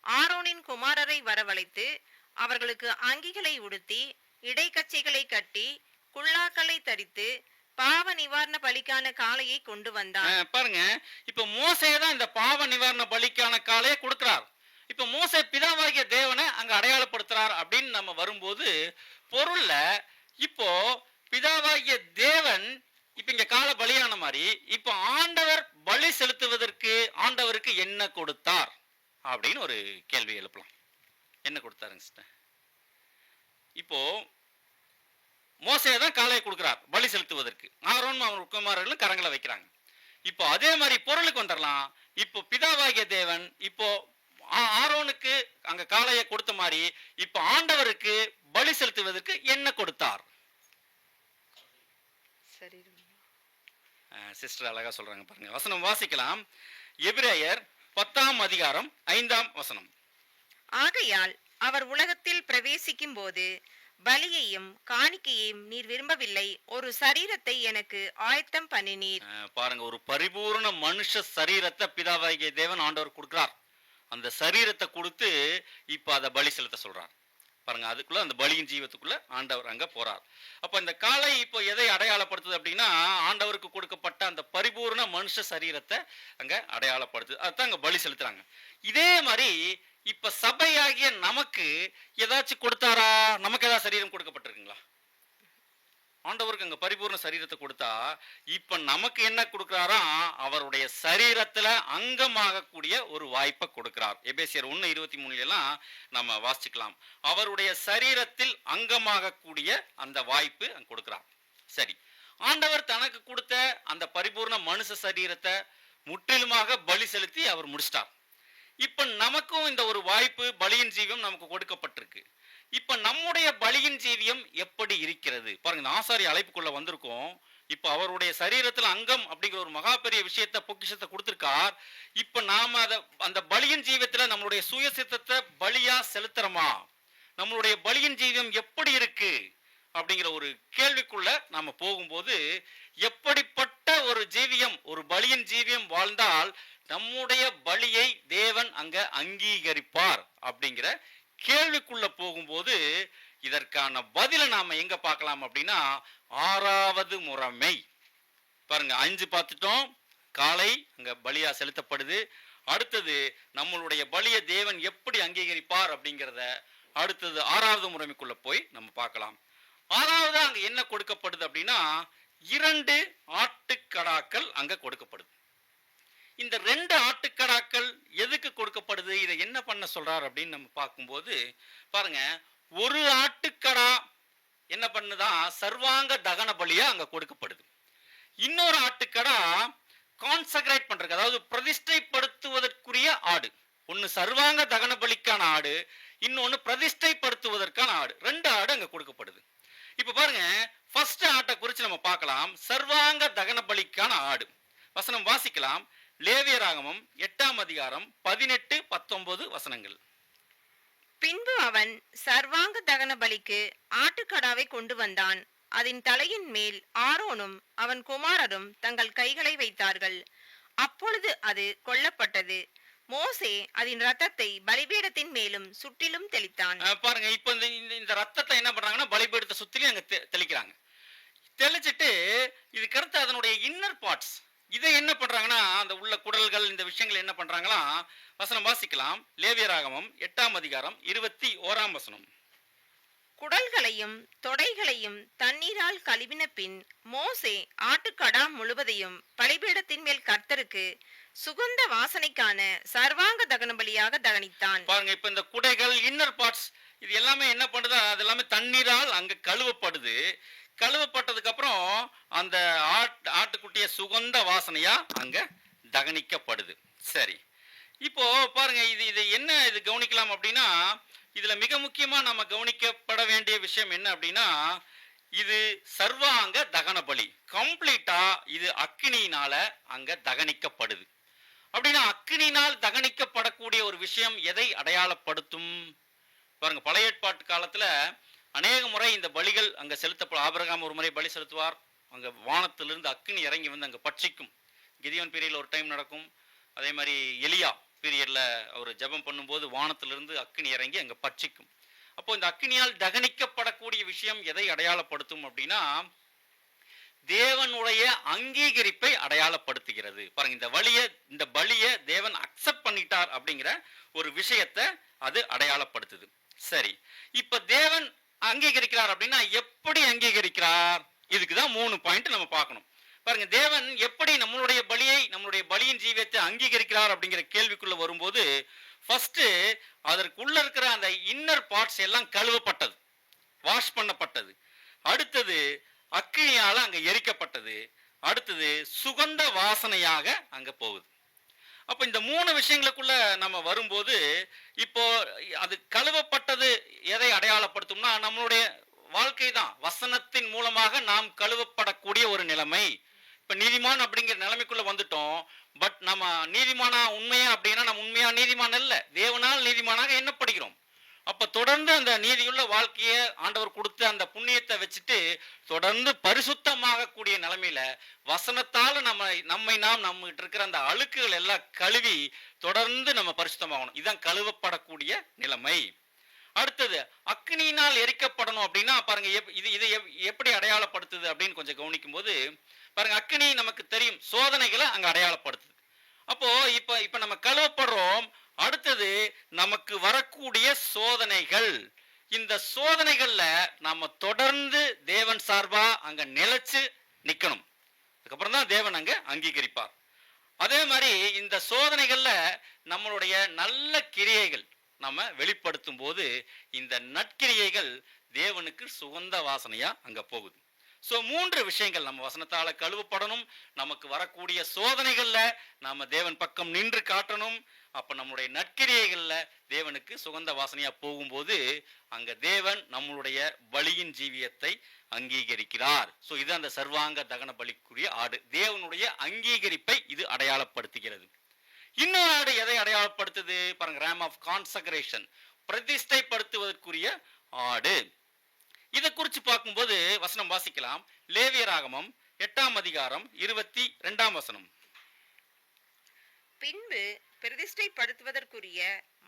ஆரோனின் குமாரரை வரவழைத்து அவர்களுக்கு அங்கிகளை உடுத்தி இடைக்கச்சைகளை கட்டி குல்லாக்களை தரித்து பாவ நிவாரண பலிக்கான காளையை கொண்டு வந்தான். பாருங்க, இப்ப மோசே தான் இந்த பாவ நிவாரண பலிக்கான காளையை கொடுக்கிறார். இப்ப மோசே பிதாவாகிய தேவனை அங்க அடையாளப்படுத்துறார் அப்படின்னு நம்ம வரும்போது பொருள்ல இப்போ பிதாவாகிய தேவன் இப்ப இங்க கால பலியான மாதிரி இப்ப ஆண்டவர் பலி செலுத்துவதற்கு ஆண்டவருக்கு என்ன கொடுத்தார் அப்படின்னு ஒரு கேள்வி எழுப்பலாம். என்ன கொடுத்தாருங்க சிஸ்டர்? இப்போ மோசே தான் காளையை கொடுக்கிறார் பலி செலுத்துவதற்கு, ஆரோன் அவர் குமாரர்களும் கரங்களை வைக்கிறாங்க. இப்போ அதே மாதிரி பொருளுக்கு வந்துடலாம். இப்போ பிதாவாகிய தேவன் இப்போ ஆரோனுக்கு அங்க காளையை கொடுத்த மாதிரி இப்போ ஆண்டவருக்கு பலி செலுத்துவதற்கு என்ன கொடுத்தார்? சிஸ்டர் அழகா சொல்றாங்க பாருங்க. வசனம் வாசிக்கலாம். எபிரேயர் 10ஆம் அதிகாரம் 5ஆம் வசனம். ஆகையால் அவர் உலகத்தில் பிரவேசிக்கும் போது பலியையும் காணிக்கையையும் நீர் விரும்பவில்லை, ஒரு சரீரத்தை எனக்கு ஆயத்தம் பண்ணினீர். பாருங்க, ஒரு பரிபூர்ண மனுஷ சரீரத்தை பிதாவாகிய தேவன் ஆண்டவர் கொடுக்கிறார். அந்த சரீரத்தை கொடுத்து இப்ப அதை பலி செலுத்த சொல்றார். பாருங்க, அதுக்குள்ள அந்த பலியின் ஜீவத்துக்குள்ள ஆண்டவர் அங்க போறார். அப்ப இந்த காலை இப்போ எதை அடையாளப்படுத்துது அப்படின்னா, ஆண்டவருக்கு கொடுக்கப்பட்ட அந்த பரிபூர்ண மனுஷ சரீரத்தை அங்க அடையாளப்படுத்துது. அதுதான் அங்க பலி செலுத்துறாங்க. இதே மாதிரி இப்ப சபையாகிய நமக்கு ஏதாச்சும் கொடுத்தாரா? நமக்கு ஏதாவது சரீரம் கொடுக்கப்பட்டிருக்குங்களா? ஆண்டவருக்கு அங்க பரிபூர்ண சரீரத்தை கொடுத்தா இப்ப நமக்கு என்ன கொடுக்கிறாரா? அவருடைய சரீரத்துல அங்கமாக கூடிய ஒரு வாய்ப்பை கொடுக்கிறார். எபேசியர் 1:23 எல்லாம் நம்ம வாசிக்கலாம். அவருடைய சரீரத்தில் அங்கமாக கூடிய அந்த வாய்ப்பு அங்க கொடுக்கிறார். சரி, ஆண்டவர் தனக்கு கொடுத்த அந்த பரிபூர்ண மனுஷ சரீரத்தை முற்றிலுமாக பலி செலுத்தி அவர் முடிச்சிட்டார். இப்ப நமக்கும் இந்த ஒரு வாய்ப்பு, பலியின் ஜீவியம் நமக்கு கொடுக்கப்பட்டிருக்கு. இப்ப நம்முடைய பலியின் ஜீவியம் எப்படி இருக்கிறது பாருங்க. இந்த ஆசாரிய அழைப்புக்குள்ள வந்திருக்கோம். இப்ப அவருடைய சரீரத்துல அங்கம் அப்படிங்கிற ஒரு மகா பெரிய விஷயத்தை, பொக்கிஷத்தை கொடுத்திருக்கார். இப்ப நாம அந்த பலியின் ஜீவியத்துல நம்மளுடைய சுயசித்தத்தை பலியா செலுத்துறோமா? நம்மளுடைய பலியின் ஜீவியம் எப்படி இருக்கு அப்படிங்கிற ஒரு கேள்விக்குள்ள நாம போகும்போது, எப்படிப்பட்ட ஒரு ஜீவியம், ஒரு பலியின் ஜீவியம் வாழ்ந்தால் நம்முடைய பலியை தேவன் அங்க அங்கீகரிப்பார் அப்படிங்கிற கேள்விக்குள்ள போகும்போது இதற்கான பதிலை நாம எங்க பார்க்கலாம் அப்படின்னா, 6வது முறைமை பாருங்க. 5 பார்த்துட்டோம், காலை அங்க பலியா செலுத்தப்படுது. அடுத்தது நம்மளுடைய பலியை தேவன் எப்படி அங்கீகரிப்பார் அப்படிங்கிறத அடுத்தது 6வது முறைமைக்குள்ள போய் நம்ம பார்க்கலாம். 6வது அங்க என்ன கொடுக்கப்படுது அப்படின்னா, 2 ஆட்டுக்கடாக்கள் அங்க கொடுக்கப்படுது. இந்த 2 ஆட்டுக்கடாக்கள் எதுக்கு கொடுக்கப்படுது? இதை என்ன பண்ண சொல்றார் அப்படின்னு நம்ம பார்க்கும்போது பாருங்க, ஒரு ஆட்டுக்கடா என்ன பண்ணுதா? சர்வாங்க தகன பலியா அங்க கொடுக்கப்படுது. இன்னொரு ஆட்டுக்கடா கான்சக்ரேட் பண்றது, அதாவது பிரதிஷ்டைப்படுத்துவதற்குரிய ஆடு. ஒன்னு சர்வாங்க தகன பலிக்கான ஆடு, இன்னொன்னு பிரதிஷ்டைப்படுத்துவதற்கான ஆடு. 2 ஆடு அங்க கொடுக்கப்படுது. இப்ப பாருங்க, ஃபர்ஸ்ட் ஆட்டை குறித்து நம்ம பார்க்கலாம். சர்வாங்க தகன பலிக்கான ஆடு. வசனம் வாசிக்கலாம். லேவியராகமம் 8ஆம் அதிகாரம் 18, 19 வசனங்கள். பின்பு அவன் சர்வாங்க தகன பலிக்கு ஆட்டுக்கடாவை கொண்டு வந்தான். அதன் தலையின் மேல் ஆரோனும் அவன் குமாரரும் தங்கள் கைகளை வைத்தார்கள். அப்பொழுது அது கொல்லப்பட்டது. மோசே அதன் ரத்தத்தை பலிபீடத்தின் மேலும் சுற்றிலும் தெளித்தான். பாருங்க, இப்ப இந்த ரத்தத்தை என்ன பண்றாங்கன்னா, பலிபீடத்தை சுத்திலும் அங்க தெளிக்கிறாங்க. தெளிச்சிட்டு இதுக்கடுத்து அதனுடைய இன்னர் பார்ட்ஸ் இதை என்ன பண்றாங்கன்னா, அந்த உள்ள குடல்கள், இந்த விஷயங்கள் என்ன பண்றாங்களா? வசனம் வாசிக்கலாம். லேவியராகமம் 8ஆம் அதிகாரம் 21ஆம் வசனம். குடல்களையும் தொடைகளையும் தண்ணீரால் கழுவின பின் மோசே ஆட்டுக்கடா முழுவதையும் பலிபீடத்தின் மேல் கர்த்தருக்கு சுகந்த வாசனைக்கான சர்வாங்க தகன பலியாக தகனித்தான். பாருங்க, இப்ப இந்த குடைகள், இன்னர் பார்ட்ஸ் இது எல்லாமே என்ன பண்ணுதா? அது எல்லாமே தண்ணீரால் அங்க கழுவப்படுது. கழுவப்பட்டதுக்கு அப்புறம் அந்த ஆட்டுக்குட்டிய சுகந்த வாசனையா அங்க தகனிக்கப்படுது. சரி, இப்போ பாருங்க, இது என்ன இது கவனிக்கலாம் அப்படின்னா, இதுல மிக முக்கியமா நம்ம கவனிக்கப்பட வேண்டிய விஷயம் என்ன அப்படின்னா, இது சர்வாங்க தகன பலி. கம்ப்ளீட்டா இது அக்கினியினால அங்க தகனிக்கப்படுது. அப்படின்னா அக்கினியினால் தகனிக்கப்படக்கூடிய ஒரு விஷயம் எதை அடையாளப்படுத்தும் பாருங்க. பழைய ஏற்பாட்டு காலத்துல அநேக முறை இந்த பலிகள் அங்க செலுத்தப்படும். ஆபிரகாம் ஒரு முறை பலி செலுத்துவார். அங்க வானத்திலிருந்து அக்கினி இறங்கி வந்து அங்க பட்சிக்கும். கிதியோன் பீரியட்ல ஒரு டைம் நடக்கும். அதே மாதிரி எலியா பீரியட்ல அவர் ஜெபம் பண்ணும்போது வானத்திலிருந்து அக்கினி இறங்கி அங்க பட்சிக்கும். அப்போ இந்த அக்கினியால் தகனிக்கப்படக்கூடிய விஷயம் எதை அடையாளப்படுத்தும் அப்படின்னா, தேவனுடைய அங்கீகரிப்பை அடையாளப்படுத்துகிறது. பாருங்க, இந்த பலியை தேவன் அக்செப்ட் பண்ணிட்டார் அப்படிங்கிற ஒரு விஷயத்தை அது அடையாளப்படுத்துது. சரி, இப்ப தேவன் அங்கீகரிக்கிறார் அப்படின்னா எப்படி அங்கீகரிக்கிறார்? இதுக்குதான் 3 பாயிண்ட் நம்ம பார்க்கணும். பாருங்க, தேவன் எப்படி நம்மளுடைய பலியின் ஜீவியத்தை அங்கீகரிக்கிறார் அப்படிங்கிற கேள்விக்குள்ள வரும்போது, ஃபர்ஸ்ட் அதற்குள்ள இருக்கிற அந்த இன்னர் பார்ட்ஸ் எல்லாம் கழுவப்பட்டது, வாஷ் பண்ணப்பட்டது. அடுத்தது அக்கினியால அங்க எரிக்கப்பட்டது. அடுத்தது சுகந்த வாசனையாக அங்க போகுது. அப்ப இந்த 3 விஷயங்களுக்குள்ள நம்ம வரும்போது, இப்போ அது கழுவப்பட்டது எதை அடையாளப்படுத்தும்னா, நம்மளுடைய வாழ்க்கை தான். வசனத்தின் மூலமாக நாம் கழுவப்படக்கூடிய ஒரு நிலைமை. இப்ப நீதிமான் அப்படிங்கிற நிலைமைக்குள்ள வந்துட்டோம். பட் நம்ம நீதிமானா உண்மையா அப்படின்னா நம்ம உண்மையா நீதிமான் அல்ல, தேவனால் நீதிமானாக எண்ணப்படுகிறோம். அப்ப தொடர்ந்து அந்த நீதியுள்ள வாழ்க்கையை ஆண்டவர் கொடுத்த அந்த புண்ணியத்தை வச்சுட்டு தொடர்ந்து பரிசுத்தமாக கூடிய நிலைமையில வசனத்தால நம்ம இருக்கிற அந்த அழுக்குகள் எல்லாம் கழுவி தொடர்ந்து நம்ம பரிசுத்தமாகணும். இதுதான் கழுவப்படக்கூடிய நிலைமை. அடுத்தது அக்னியினால் எரிக்கப்படணும் அப்படின்னா பாருங்க, இது எப்படி அடையாளப்படுத்துது அப்படின்னு கொஞ்சம் கவனிக்கும் போது பாருங்க, அக்னி நமக்கு தெரியும் சோதனைகளை அங்க அடையாளப்படுத்துது. அப்போ இப்ப நம்ம கழுவப்படுறோம். அடுத்தது நமக்கு வரக்கூடிய சோதனைகள், இந்த சோதனைகள்ல நாம தொடர்ந்து தேவன் சார்பா அங்க நிலைச்சு நிக்கணும். அதுக்கப்புறம் தான் தேவன் அங்க அங்கீகரிப்பார். அதே மாதிரி இந்த சோதனைகள்ல நம்மளுடைய நல்ல கிரியைகள் நம்ம வெளிப்படுத்தும் போது இந்த நற்கிரியைகள் தேவனுக்கு சுகந்த வாசனையா அங்க போகுது. சோ 3 விஷயங்கள், நம்ம வசனத்தால கழுவப்படணும், நமக்கு வரக்கூடிய சோதனைகள்ல நாம தேவன் பக்கம் நின்று காட்டணும், அப்ப நம்முடைய நற்கிரியைகள்ல தேவனுக்கு சுகந்த வாசனையா போகும்போது அங்க தேவன் நம்மளுடைய பலியின் ஜீவியத்தை அங்கீகரிக்கிறார். சோ இது அந்த சர்வாங்க தகன பலிக்குரிய ஆடு, தேவனுடைய அங்கீகரிப்பை இது அடையாளப்படுத்துகிறது. இன்னொரு ஆடு எதை அடையாளப்படுத்துது பாருங்க, ராம் ஆஃப் கான்சக்ரேஷன், பிரதிஷ்டைப்படுத்துவதற்குரிய ஆடு. இதை குறித்து பார்க்கும்போது வசனம் வாசிக்கலாம். லேவியராகமம் 8ஆம் அதிகாரம் 22ஆம் வசனம். பின்பு பிரதிஷ்டைப்படுத்துவதற்குரிய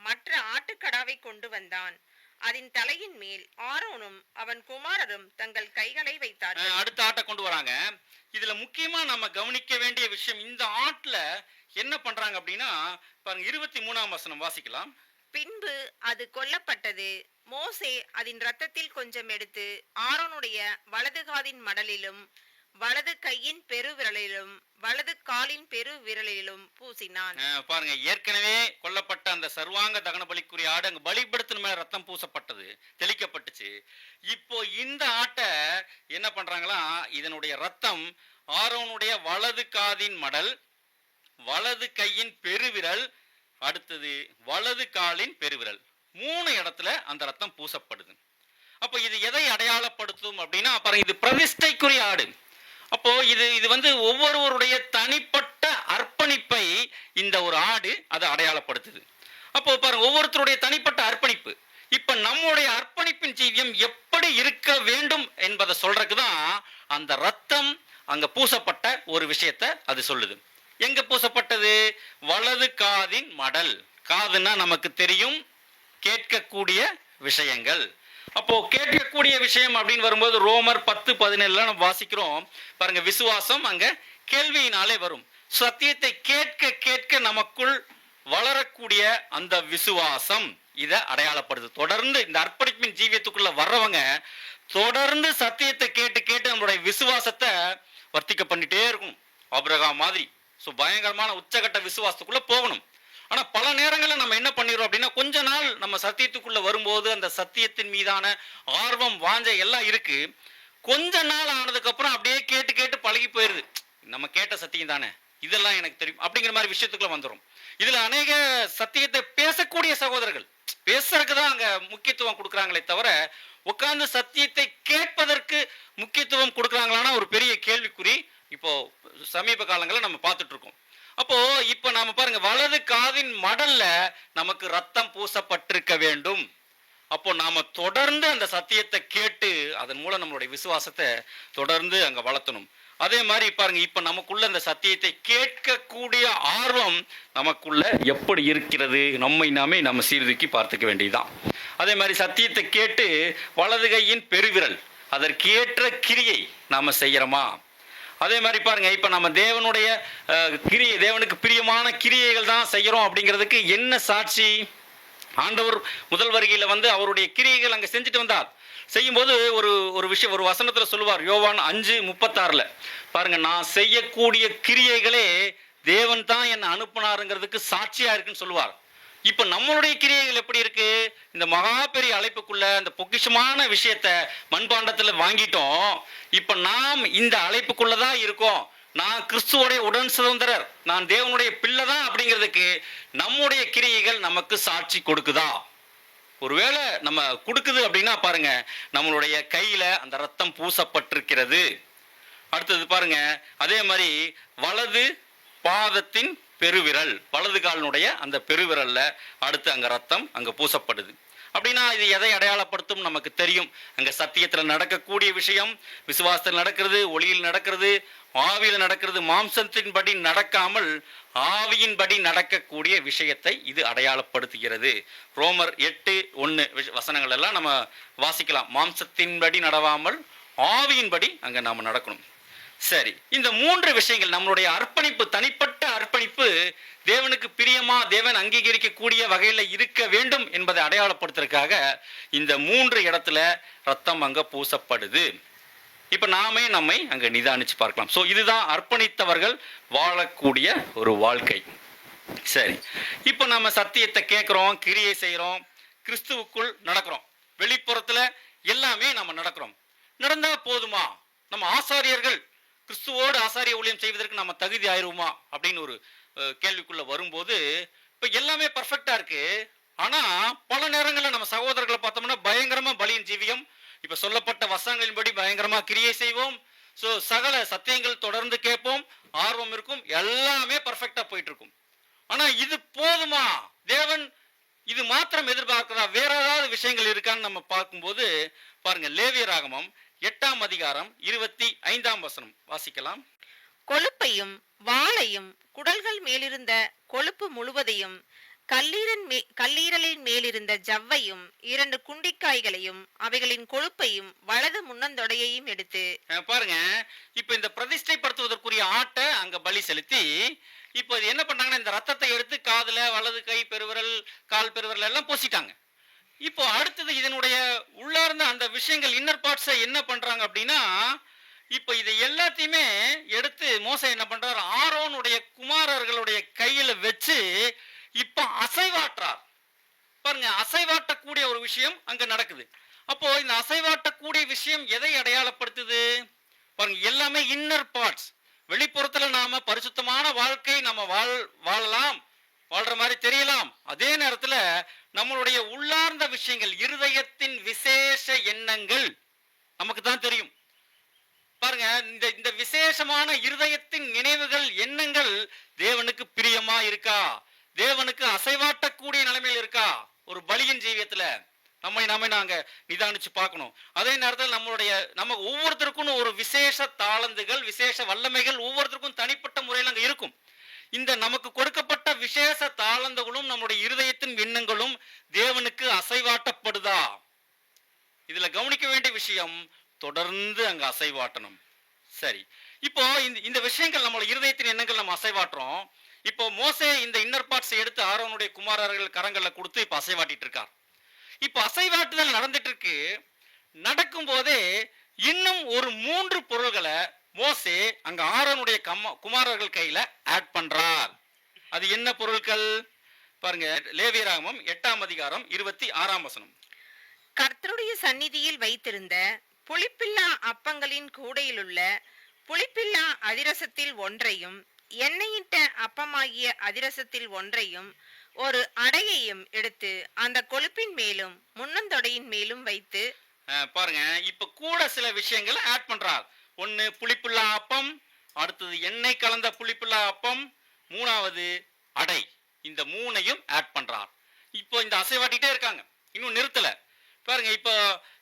மற்ற ஆட்டுக்கடாவை கொண்டு வந்தான். அதன் தலையின் மேல் ஆரோனும் அவன் குமாரரும் தங்கள் கைகளை வைத்தார்கள். அடுத்த ஆட்டை கொண்டு வராங்க. இதுல முக்கியமா நம்ம கவனிக்க வேண்டிய விஷயம், இந்த ஆட்டுல என்ன பண்றாங்க அப்படின்னா பாருங்க, 23ஆம் வசனம் வாசிக்கலாம். பின்பு அது கொல்லப்பட்டது. மோசே அதன் இரத்தத்தில் கொஞ்சம் எடுத்து ஆரோனுடைய வலது காதின் மடலிலும் வலது கையின் பெருவிரலிலும் வலது காலின் பெருவிரலிலும் பூசினான். பாருங்க, ஏற்கனவே கொல்லப்பட்ட அந்த சர்வாங்க தகன பலிக்குரிய ஆடு அங்க பலிபடுத்தின மேல ரத்தம் பூசப்பட்டது, தெளிக்கப்பட்டுச்சு. இப்போ இந்த ஆட்டை என்ன பண்றாங்களா, இதனுடைய ரத்தம் ஆரோனுடைய வலது காதின் மடல், வலது கையின் பெருவிரல், அடுத்தது வலது காலின் பெருவிரல், 3 இடத்துல அந்த ரத்தம் பூசப்படுது. அப்போ இது எதை அடையாளப்படுத்தும் அப்படின்னா பாருங்க, இது பிரதிஷ்டைக்குரிய ஆடு. அப்போ இது வந்து ஒவ்வொருவருடைய தனிப்பட்ட அர்ப்பணிப்பை இந்த ஒரு ஆடு அதை அடையாளப்படுத்துது. அப்போ பாருங்க, ஒவ்வொருத்தருடைய தனிப்பட்ட அர்ப்பணிப்பு. இப்ப நம்முடைய அர்ப்பணிப்பின் ஜீவியம் எப்படி இருக்க வேண்டும் என்பதை சொல்றதுக்குதான் அந்த ரத்தம் அங்க பூசப்பட்ட ஒரு விஷயத்தை அது சொல்லுது. எங்க பூசப்பட்டது? வலது காதின் மடல். காதுன்னா நமக்கு தெரியும், கேட்கக்கூடிய விஷயங்கள். அப்போ கேட்கக்கூடிய விஷயம் அப்படின்னு வரும்போது ரோமர் 10:17 நம்ம வாசிக்கிறோம் பாருங்க, விசுவாசம் அங்க கேள்வியினாலே வரும். சத்தியத்தை கேட்க கேட்க நமக்குள் வளரக்கூடிய அந்த விசுவாசம் இதை அடையாளப்படுது. தொடர்ந்து இந்த அர்ப்பணிப்பின் ஜீவியத்துக்குள்ள வர்றவங்க தொடர்ந்து சத்தியத்தை கேட்டு கேட்டு நம்மளுடைய விசுவாசத்தை வர்த்திக்க பண்ணிட்டே இருக்கணும், ஆபிரகாம் மாதிரி. ஸோ பயங்கரமான உச்சகட்ட விசுவாசத்துக்குள்ள போகணும். ஆனா பல நேரங்களில் நம்ம என்ன பண்ணிடுறோம் அப்படின்னா, கொஞ்ச நாள் நம்ம சத்தியத்துக்குள்ள வரும்போது அந்த சத்தியத்தின் மீதான ஆர்வம் வாஞ்சை எல்லாம் இருக்கு. கொஞ்ச நாள் ஆனதுக்கு அப்புறம் அப்படியே கேட்டு கேட்டு பழகி போயிருது. நம்ம கேட்ட சத்தியம் தானே, இதெல்லாம் எனக்கு தெரியும் அப்படிங்கிற மாதிரி விஷயத்துக்குள்ள வந்துடும். இதுல அநேக சத்தியத்தை பேசக்கூடிய சகோதரர்கள் பேசுறதுக்கு தான் அங்க முக்கியத்துவம் கொடுக்குறாங்களே தவிர உட்கார்ந்து சத்தியத்தை கேட்பதற்கு முக்கியத்துவம் கொடுக்குறாங்களான்னா ஒரு பெரிய கேள்விக்குறி இப்போ சமீப காலங்களில் நம்ம பார்த்துட்டு இருக்கோம். அப்போ இப்ப நாம பாருங்க, வலது காதின் மடல்ல நமக்கு ரத்தம் பூசப்பட்டிருக்க வேண்டும். அப்போ நாம தொடர்ந்து அந்த சத்தியத்தை கேட்டு அதன் மூலம் நம்மளுடைய விசுவாசத்தை தொடர்ந்து அங்க வளர்த்தணும். அதே மாதிரி பாருங்க, இப்ப நமக்குள்ள அந்த சத்தியத்தை கேட்கக்கூடிய ஆர்வம் நமக்குள்ள எப்படி இருக்கிறது, நம்ம சீர்தூக்கி பார்த்துக்க வேண்டியதுதான். அதே மாதிரி சத்தியத்தை கேட்டு வலது கையின் பெருவிரல், அதற்கு ஏற்ற கிரியை நாம செய்யறோமா? அதே மாதிரி பாருங்க, இப்ப நம்ம தேவனுடைய கிரியை, தேவனுக்கு பிரியமான கிரியைகள் தான் செய்யறோம் அப்படிங்கிறதுக்கு என்ன சாட்சி? ஆண்டவர் முதல் வருகையில வந்து அவருடைய கிரியைகள் அங்க செஞ்சுட்டு வந்தார். செய்யும்போது ஒரு விஷயம், ஒரு வசனத்துல சொல்லுவார், யோவான் 5:36 பாருங்க, நான் செய்யக்கூடிய கிரியைகளே தேவன் தான் என்னை அனுப்புனாருங்கிறதுக்கு சாட்சியா இருக்குன்னு சொல்லுவார். இப்ப நம்மளுடைய கிரியைகள் எப்படி இருக்கு? இந்த மகா பெரிய அழைப்புக்குள்ள இந்த பொக்கிஷமான விஷயத்த மண்பாண்டத்துல வாங்கிட்டோம். இப்ப நாம் இந்த அழைப்புக்குள்ளதான் இருக்கோம். நான் கிறிஸ்துவோடைய உடன் சுதந்திரர், நான் தேவனுடைய பிள்ளை தான் அப்படிங்கிறதுக்கு நம்முடைய கிரியைகள் நமக்கு சாட்சி கொடுக்குதா? ஒருவேளை நம்ம கொடுக்குது அப்படின்னா பாருங்க, நம்மளுடைய கையில அந்த ரத்தம் பூசப்பட்டிருக்கிறது. அடுத்தது பாருங்க, அதே மாதிரி வலது பாதத்தின் பெருவிரல், வலது காலினுடைய அந்த பெருவிரல்ல அடுத்து அங்க ரத்தம் அங்க பூசப்படுது. அப்படின்னா இது எதை அடையாளப்படுத்தும் நமக்கு தெரியும். அங்க சத்தியத்துல நடக்கக்கூடிய விஷயம், விசுவாசத்தில் நடக்கிறது, ஒளியில் நடக்கிறது, ஆவியில் நடக்கிறது. மாம்சத்தின்படி நடக்காமல் ஆவியின்படி நடக்கக்கூடிய விஷயத்தை இது அடையாளப்படுத்துகிறது. ரோமர் 8:1 வசனங்கள் எல்லாம் நம்ம வாசிக்கலாம். மாம்சத்தின்படி நடவாமல் ஆவியின்படி அங்க நாம நடக்கணும். சரி, இந்த 3 விஷயங்கள் நம்மளுடைய அர்ப்பணிப்பு, தனிப்பட்ட அர்ப்பணிப்பு தேவனுக்கு பிரியமா, தேவன் அங்கீகரிக்கக்கூடிய வகையில இருக்க வேண்டும் என்பதை அடையாளப்படுத்துறதுக்காக இந்த 3 இடத்துல ரத்தம் அங்க பூசப்படுது. இப்ப நாமே நம்மை அங்க நிதானிச்சு பார்க்கலாம். சோ இதுதான் அர்ப்பணித்தவர்கள் வாழக்கூடிய ஒரு வாழ்க்கை. சரி, இப்ப நம்ம சத்தியத்தை கேட்கிறோம், கிரியை செய்யறோம், கிறிஸ்துவுக்குள் நடக்கிறோம், வெளிப்புறத்துல எல்லாமே நம்ம நடக்கிறோம். நடந்தா போதுமா? நம்ம ஆசாரியர்கள் கிறிஸ்துவோடு ஆசாரிய ஊழியம் செய்வதற்கு நம்ம தகுதி ஆயிருவோமா அப்படின்னு ஒரு கேள்விக்குள்ள வரும்போது, இப்ப எல்லாமே பர்ஃபெக்டா இருக்கு. ஆனா பல நேரங்களில் நம்ம சகோதரர்களை பார்த்தோம்னா பயங்கரமா பலியின் ஜீவியம், இப்ப சொல்லப்பட்ட வசனங்களின்படி பயங்கரமா கிரியை செய்வோம். சோ சகல சத்தியங்கள் தொடர்ந்து கேட்போம், ஆர்வம் இருக்கும், எல்லாமே பர்ஃபெக்டா போயிட்டு இருக்கும். ஆனா இது போதுமா? தேவன் இது மாத்திரம் எதிர்பார்க்கிறா? வேற ஏதாவது விஷயங்கள் இருக்கான்னு நம்ம பார்க்கும்போது பாருங்க, லேவியராகமம் 8ஆம் அதிகாரம் 25ஆம் வசனம் வாசிக்கலாம். கொழுப்பையும் வாளையும் குடல்கள் மேலிருந்த கொழுப்பு முழுவதையும் கல்லீரலின் மேலிருந்த ஜவ்வையும் 2 குண்டிக்காய்களையும் அவைகளின் கொழுப்பையும் வலது முன்னந்தொடையையும் எடுத்து பாருங்க, இப்ப இந்த பிரதிஷ்டைப்படுத்துவதற்குரிய ஆட்டை அங்க பலி செலுத்தி, இப்ப இது என்ன பண்ணாங்கன்னா இந்த ரத்தத்தை எடுத்து காதுல, வலது கை பெருவிரல், கால் பெருவிரல் எல்லாம் பூசிட்டாங்க. இப்போ அடுத்தது இதனுடைய உள்ளார்ந்த அந்த விஷயங்கள், இன்னர் பார்ட்ஸை என்ன பண்றாங்க அப்படின்னா, இப்ப இதை எல்லாத்தையுமே எடுத்து மோசே என்ன பண்றாரு, ஆரோனுடைய குமாரர்களுடைய கையில வச்சு இப்ப அசைவாற்றார். பாருங்க, அசைவாட்டக்கூடிய ஒரு விஷயம் அங்க நடக்குது. அப்போ இந்த அசைவாட்டக்கூடிய விஷயம் எதை அடையாளப்படுத்துது? பாருங்க, எல்லாமே இன்னர் பார்ட்ஸ். வெளிப்புறத்துல நாம பரிசுத்தமான வாழ்க்கை நம்ம வாழலாம், வாழ்ற மாதிரி தெரியலாம். அதே நேரத்துல நம்மளுடைய உள்ளார்ந்த விஷயங்கள், இருதயத்தின் விசேஷ எண்ணங்கள் நமக்கு தான் தெரியும். பாருங்க, இந்த விசேஷமான இருதயத்தின் நினைவுகள், எண்ணங்கள் தேவனுக்கு பிரியமா இருக்கா? தேவனுக்கு அசைவாட்டக்கூடிய நிலைமையில் இருக்கா? ஒரு பலியின் ஜீவியத்துல நாம நாங்க நிதானிச்சு பார்க்கணும். அதே நேரத்தில் நம்ம ஒவ்வொருத்தருக்கும் ஒரு விசேஷ தாளந்துகள், விசேஷ வல்லமைகள் ஒவ்வொருத்தருக்கும் தனிப்பட்ட முறையில் அங்க இருக்கும். இந்த நமக்கு கொடுக்கப்பட்ட விசேஷ தாளந்துகளும் நம்முடைய இருதயத்தின் எண்ணங்களும் தேவனுக்கு அசைவாட்டப்படுதா? இதுல கவனிக்க வேண்டிய விஷயம், தொடர்ந்து அங்க அசைவாட்டணும். சரி, இப்போ இந்த விஷயங்கள் நம்மளோட இருதயத்தின் எண்ணங்கள் நம்ம அசைவாட்டுறோம். இப்போ மோசே இந்த இன்னர் பார்ட்ஸ் எடுத்து ஆரோனுடைய குமாரர்கள் கரங்கள்ல கொடுத்து இப்ப அசைவாட்டிட்டு இருக்கார். இப்ப அசைவாட்டுதல் நடந்துட்டு இருக்கு. நடக்கும் போதே இன்னும் ஒரு 3 பொருள்களை மோசே அங்க ஆரோனுடைய குமாரர்கள் கையில ஆட் பண்றார். அது என்ன பொருட்கள்? பாருங்க, லேவியராகமம் 8ஆம் அதிகாரம் 26ஆம் வசனம். கர்த்தருடைய சந்நிதியில் வைத்திருந்த புளிப்பில்லா அப்பங்களின் கூடையிலுள்ள புளிப்பில்லா அதிரசத்தில் ஒன்றையும் எண்ணெயிட்ட அப்பமாகிய அதிரசத்தில் ஒன்றையும் ஒரு அடையையும் எடுத்து அந்த கொழுப்பின் மேலும் முன்னந்தொடையின் மேலும் வைத்து பாருங்க, இப்ப கூட சில விஷயங்களை ஆட் பண்றார். ஒன்னு புளிப்புள்ள அப்பம், அடுத்தது எண்ணெய் கலந்த புளிப்புள்ள அப்பம், 3வது அடை. இந்த 3ஐயும் ஆட் பண்றார். இப்போ இந்த அசைவாட்டிட்டே இருக்காங்க, இன்னும் நிறுத்தல. பாருங்க,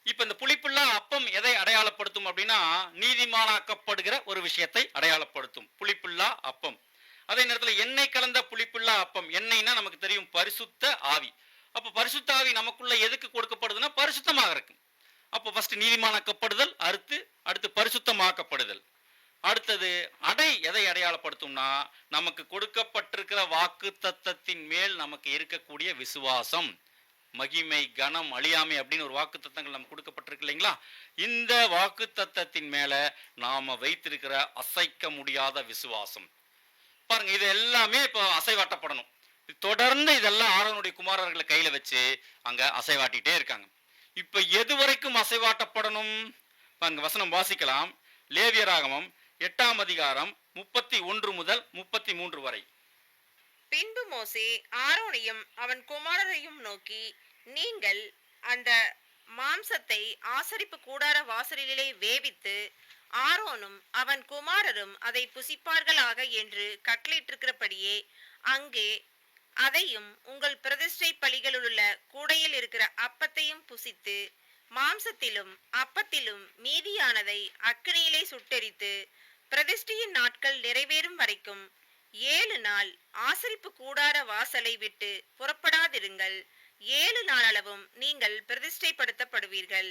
இப்ப இந்த புளிப்புள்ள அப்பம் எதை அடையாளப்படுத்தும் அப்படின்னா, நீதிமானாக்கப்படுகிற ஒரு விஷயத்தை அடையாளப்படுத்தும் புளிப்புள்ள அப்பம். அதே நேரத்தில் எண்ணெய் கலந்த புளிப்புள்ள அப்பம், எண்ணெய்னா நமக்கு தெரியும் பரிசுத்த ஆவி. அப்ப பரிசுத்த ஆவி நமக்குள்ள எதுக்கு கொடுக்கப்படுதுன்னா பரிசுத்தமாக இருக்கு. அப்போ ஃபர்ஸ்ட் நீதிமானாக்கப்படுதல், அடுத்து பரிசுத்தமாக்கப்படுதல். அடுத்தது அடை எதை அடையாளப்படுத்தும்னா, நமக்கு கொடுக்கப்பட்டிருக்கிற வாக்கு தத்தத்தின் மேல் நமக்கு இருக்கக்கூடிய விசுவாசம். மகிமை, கனம், அழியாமை அப்படின்னு ஒரு வாக்கு தத்தங்கள் நமக்கு கொடுக்கப்பட்டிருக்கு இல்லைங்களா? இந்த வாக்கு தத்தத்தின் மேல நாம வைத்திருக்கிற அசைக்க முடியாத விசுவாசம். பாருங்க, இது எல்லாமே இப்போ அசைவாட்டப்படணும். தொடர்ந்து இதெல்லாம் ஆரோனுடைய குமாரர்களை கையில வச்சு அங்க அசைவாட்டிட்டே இருக்காங்க. இப்ப எது வரைக்கும் அசைவாட்டப்படணும்? பாருங்க, வசனம் வாசிக்கலாம். லேவியராகமம் 8ஆம் அதிகாரம் 31 முதல் 33 வரை. பின்பு மோசே ஆரோனையும் அவன் குமாரரையும் நோக்கி, நீங்கள் அந்த மாம்சத்தை ஆசரிப்பு கூடார வாசலிலே வேவித்து ஆரோனும் அவன் குமாரரும் அதை புசிப்பார்களாக என்று கட்டளையிட்டிருக்கிறபடியே அங்கே அதையும் உங்கள் பிரதிஷ்டை பலிகளிலுள்ள கூடையில் இருக்கிற அப்பத்தையும் புசித்து மாம்சத்திலும் அப்பத்திலும் மீதியானதை அக்கினியிலே சுட்டெரித்து பிரதிஷ்டையின் நாட்கள் நிறைவேறும் வரைக்கும் 7 நாள் ஆசரிப்பு கூடார வாசலை விட்டு புறப்படாதிருங்கள். 7 நாளளவும் நீங்கள் பிரதிஷ்டைப்படுத்தப்படுவீர்கள்.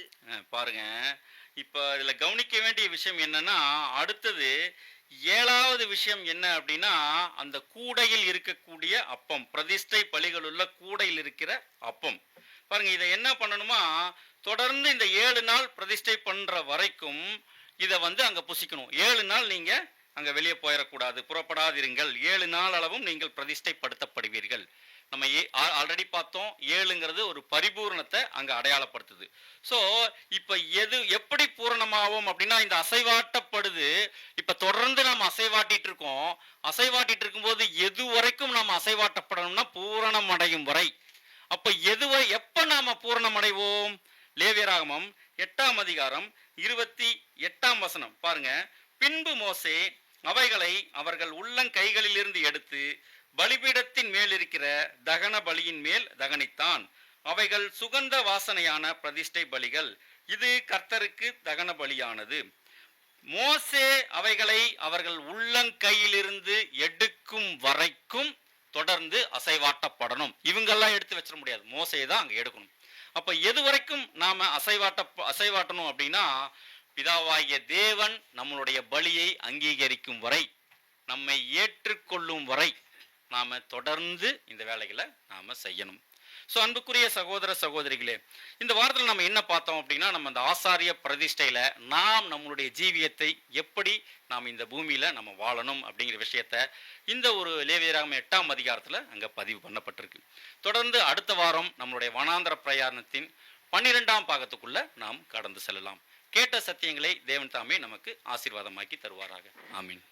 பாருங்க, இப்ப இதுல கவனிக்க வேண்டிய விஷயம் என்னன்னா, அடுத்தது 7வது விஷயம் என்ன அப்படின்னா, அந்த கூடையில் இருக்கக்கூடிய அப்பம், பிரதிஷ்டை பலிகளுள்ள கூடையில் இருக்கிற அப்பம். பாருங்க, இதை என்ன பண்ணணுமா, தொடர்ந்து இந்த 7 நாள் பிரதிஷ்டை பண்ற வரைக்கும் இதை அங்க புசிக்கணும். 7 நாள் நீங்க அங்க வெளியே போயிடக்கூடாது, புறப்படாதிருங்கள். 7 நாள் அளவும் நீங்கள் பிரதிஷ்டைப்படுத்தப்படுவீர்கள். நம்ம ஆல்ரெடி பார்த்தோம், 7ங்கிறது ஒரு பரிபூரணத்தை அங்க அடையாளப்படுத்துது. ஸோ இப்ப எப்படி பூரணமாகும் அப்படின்னா, இந்த அசைவாட்டப்படுது. இப்ப தொடர்ந்து நாம் அசைவாட்டிட்டு இருக்கோம். அசைவாட்டிட்டு இருக்கும்போது எது வரைக்கும் நாம் அசைவாட்டப்படணும்னா பூரணம் அடையும் வரை. அப்ப எப்ப நாம பூரணம் அடைவோம்? லேவியராகமம் 8ஆம் அதிகாரம் 28ஆம் வசனம் பாருங்க. பின்பு மோசே அவைகளை அவர்கள் உள்ளங்கைகளிலிருந்து எடுத்து பலிபீடத்தின் மேல் இருக்கிற தகன பலியின் மேல் தகனித்தான். அவைகள் சுகந்த வாசனையான பிரதிஷ்டை பலிகள். இது கர்த்தருக்கு தகன பலியானது. மோசே அவைகளை அவர்கள் உள்ளங்கையிலிருந்து எடுக்கும் வரைக்கும் தொடர்ந்து அசைவாட்டப்படணும். இவங்கெல்லாம் எடுத்து வச்சிட முடியாது, மோசே தான் அங்க எடுக்கணும். அப்ப எது வரைக்கும் நாம அசைவாட்டணும் அப்படின்னா, பிதாவாகிய தேவன் நம்மளுடைய பலியை அங்கீகரிக்கும் வரை, நம்மை ஏற்றுக்கொள்ளும் வரை நாம தொடர்ந்து இந்த வேலைகளை நாம செய்யணும். ஸோ அன்புக்குரிய சகோதர சகோதரிகளே, இந்த வாரத்தில் நம்ம என்ன பார்த்தோம் அப்படின்னா, நம்ம அந்த ஆசாரிய பிரதிஷ்டையில நாம் நம்மளுடைய ஜீவியத்தை எப்படி நாம் இந்த பூமியில நம்ம வாழணும் அப்படிங்கிற விஷயத்த இந்த ஒரு லேவியராகமம் 8ஆம் அதிகாரத்துல அங்க பதிவு பண்ணப்பட்டிருக்கு. தொடர்ந்து அடுத்த வாரம் நம்மளுடைய வனாந்தர பிரயாணத்தின் 12ஆம் பாகத்துக்குள்ள நாம் கடந்து செல்லலாம். கேட்ட சத்தியங்களை தேவன் தாமே நமக்கு ஆசீர்வாதமாக்கி தருவாராக. ஆமீன்.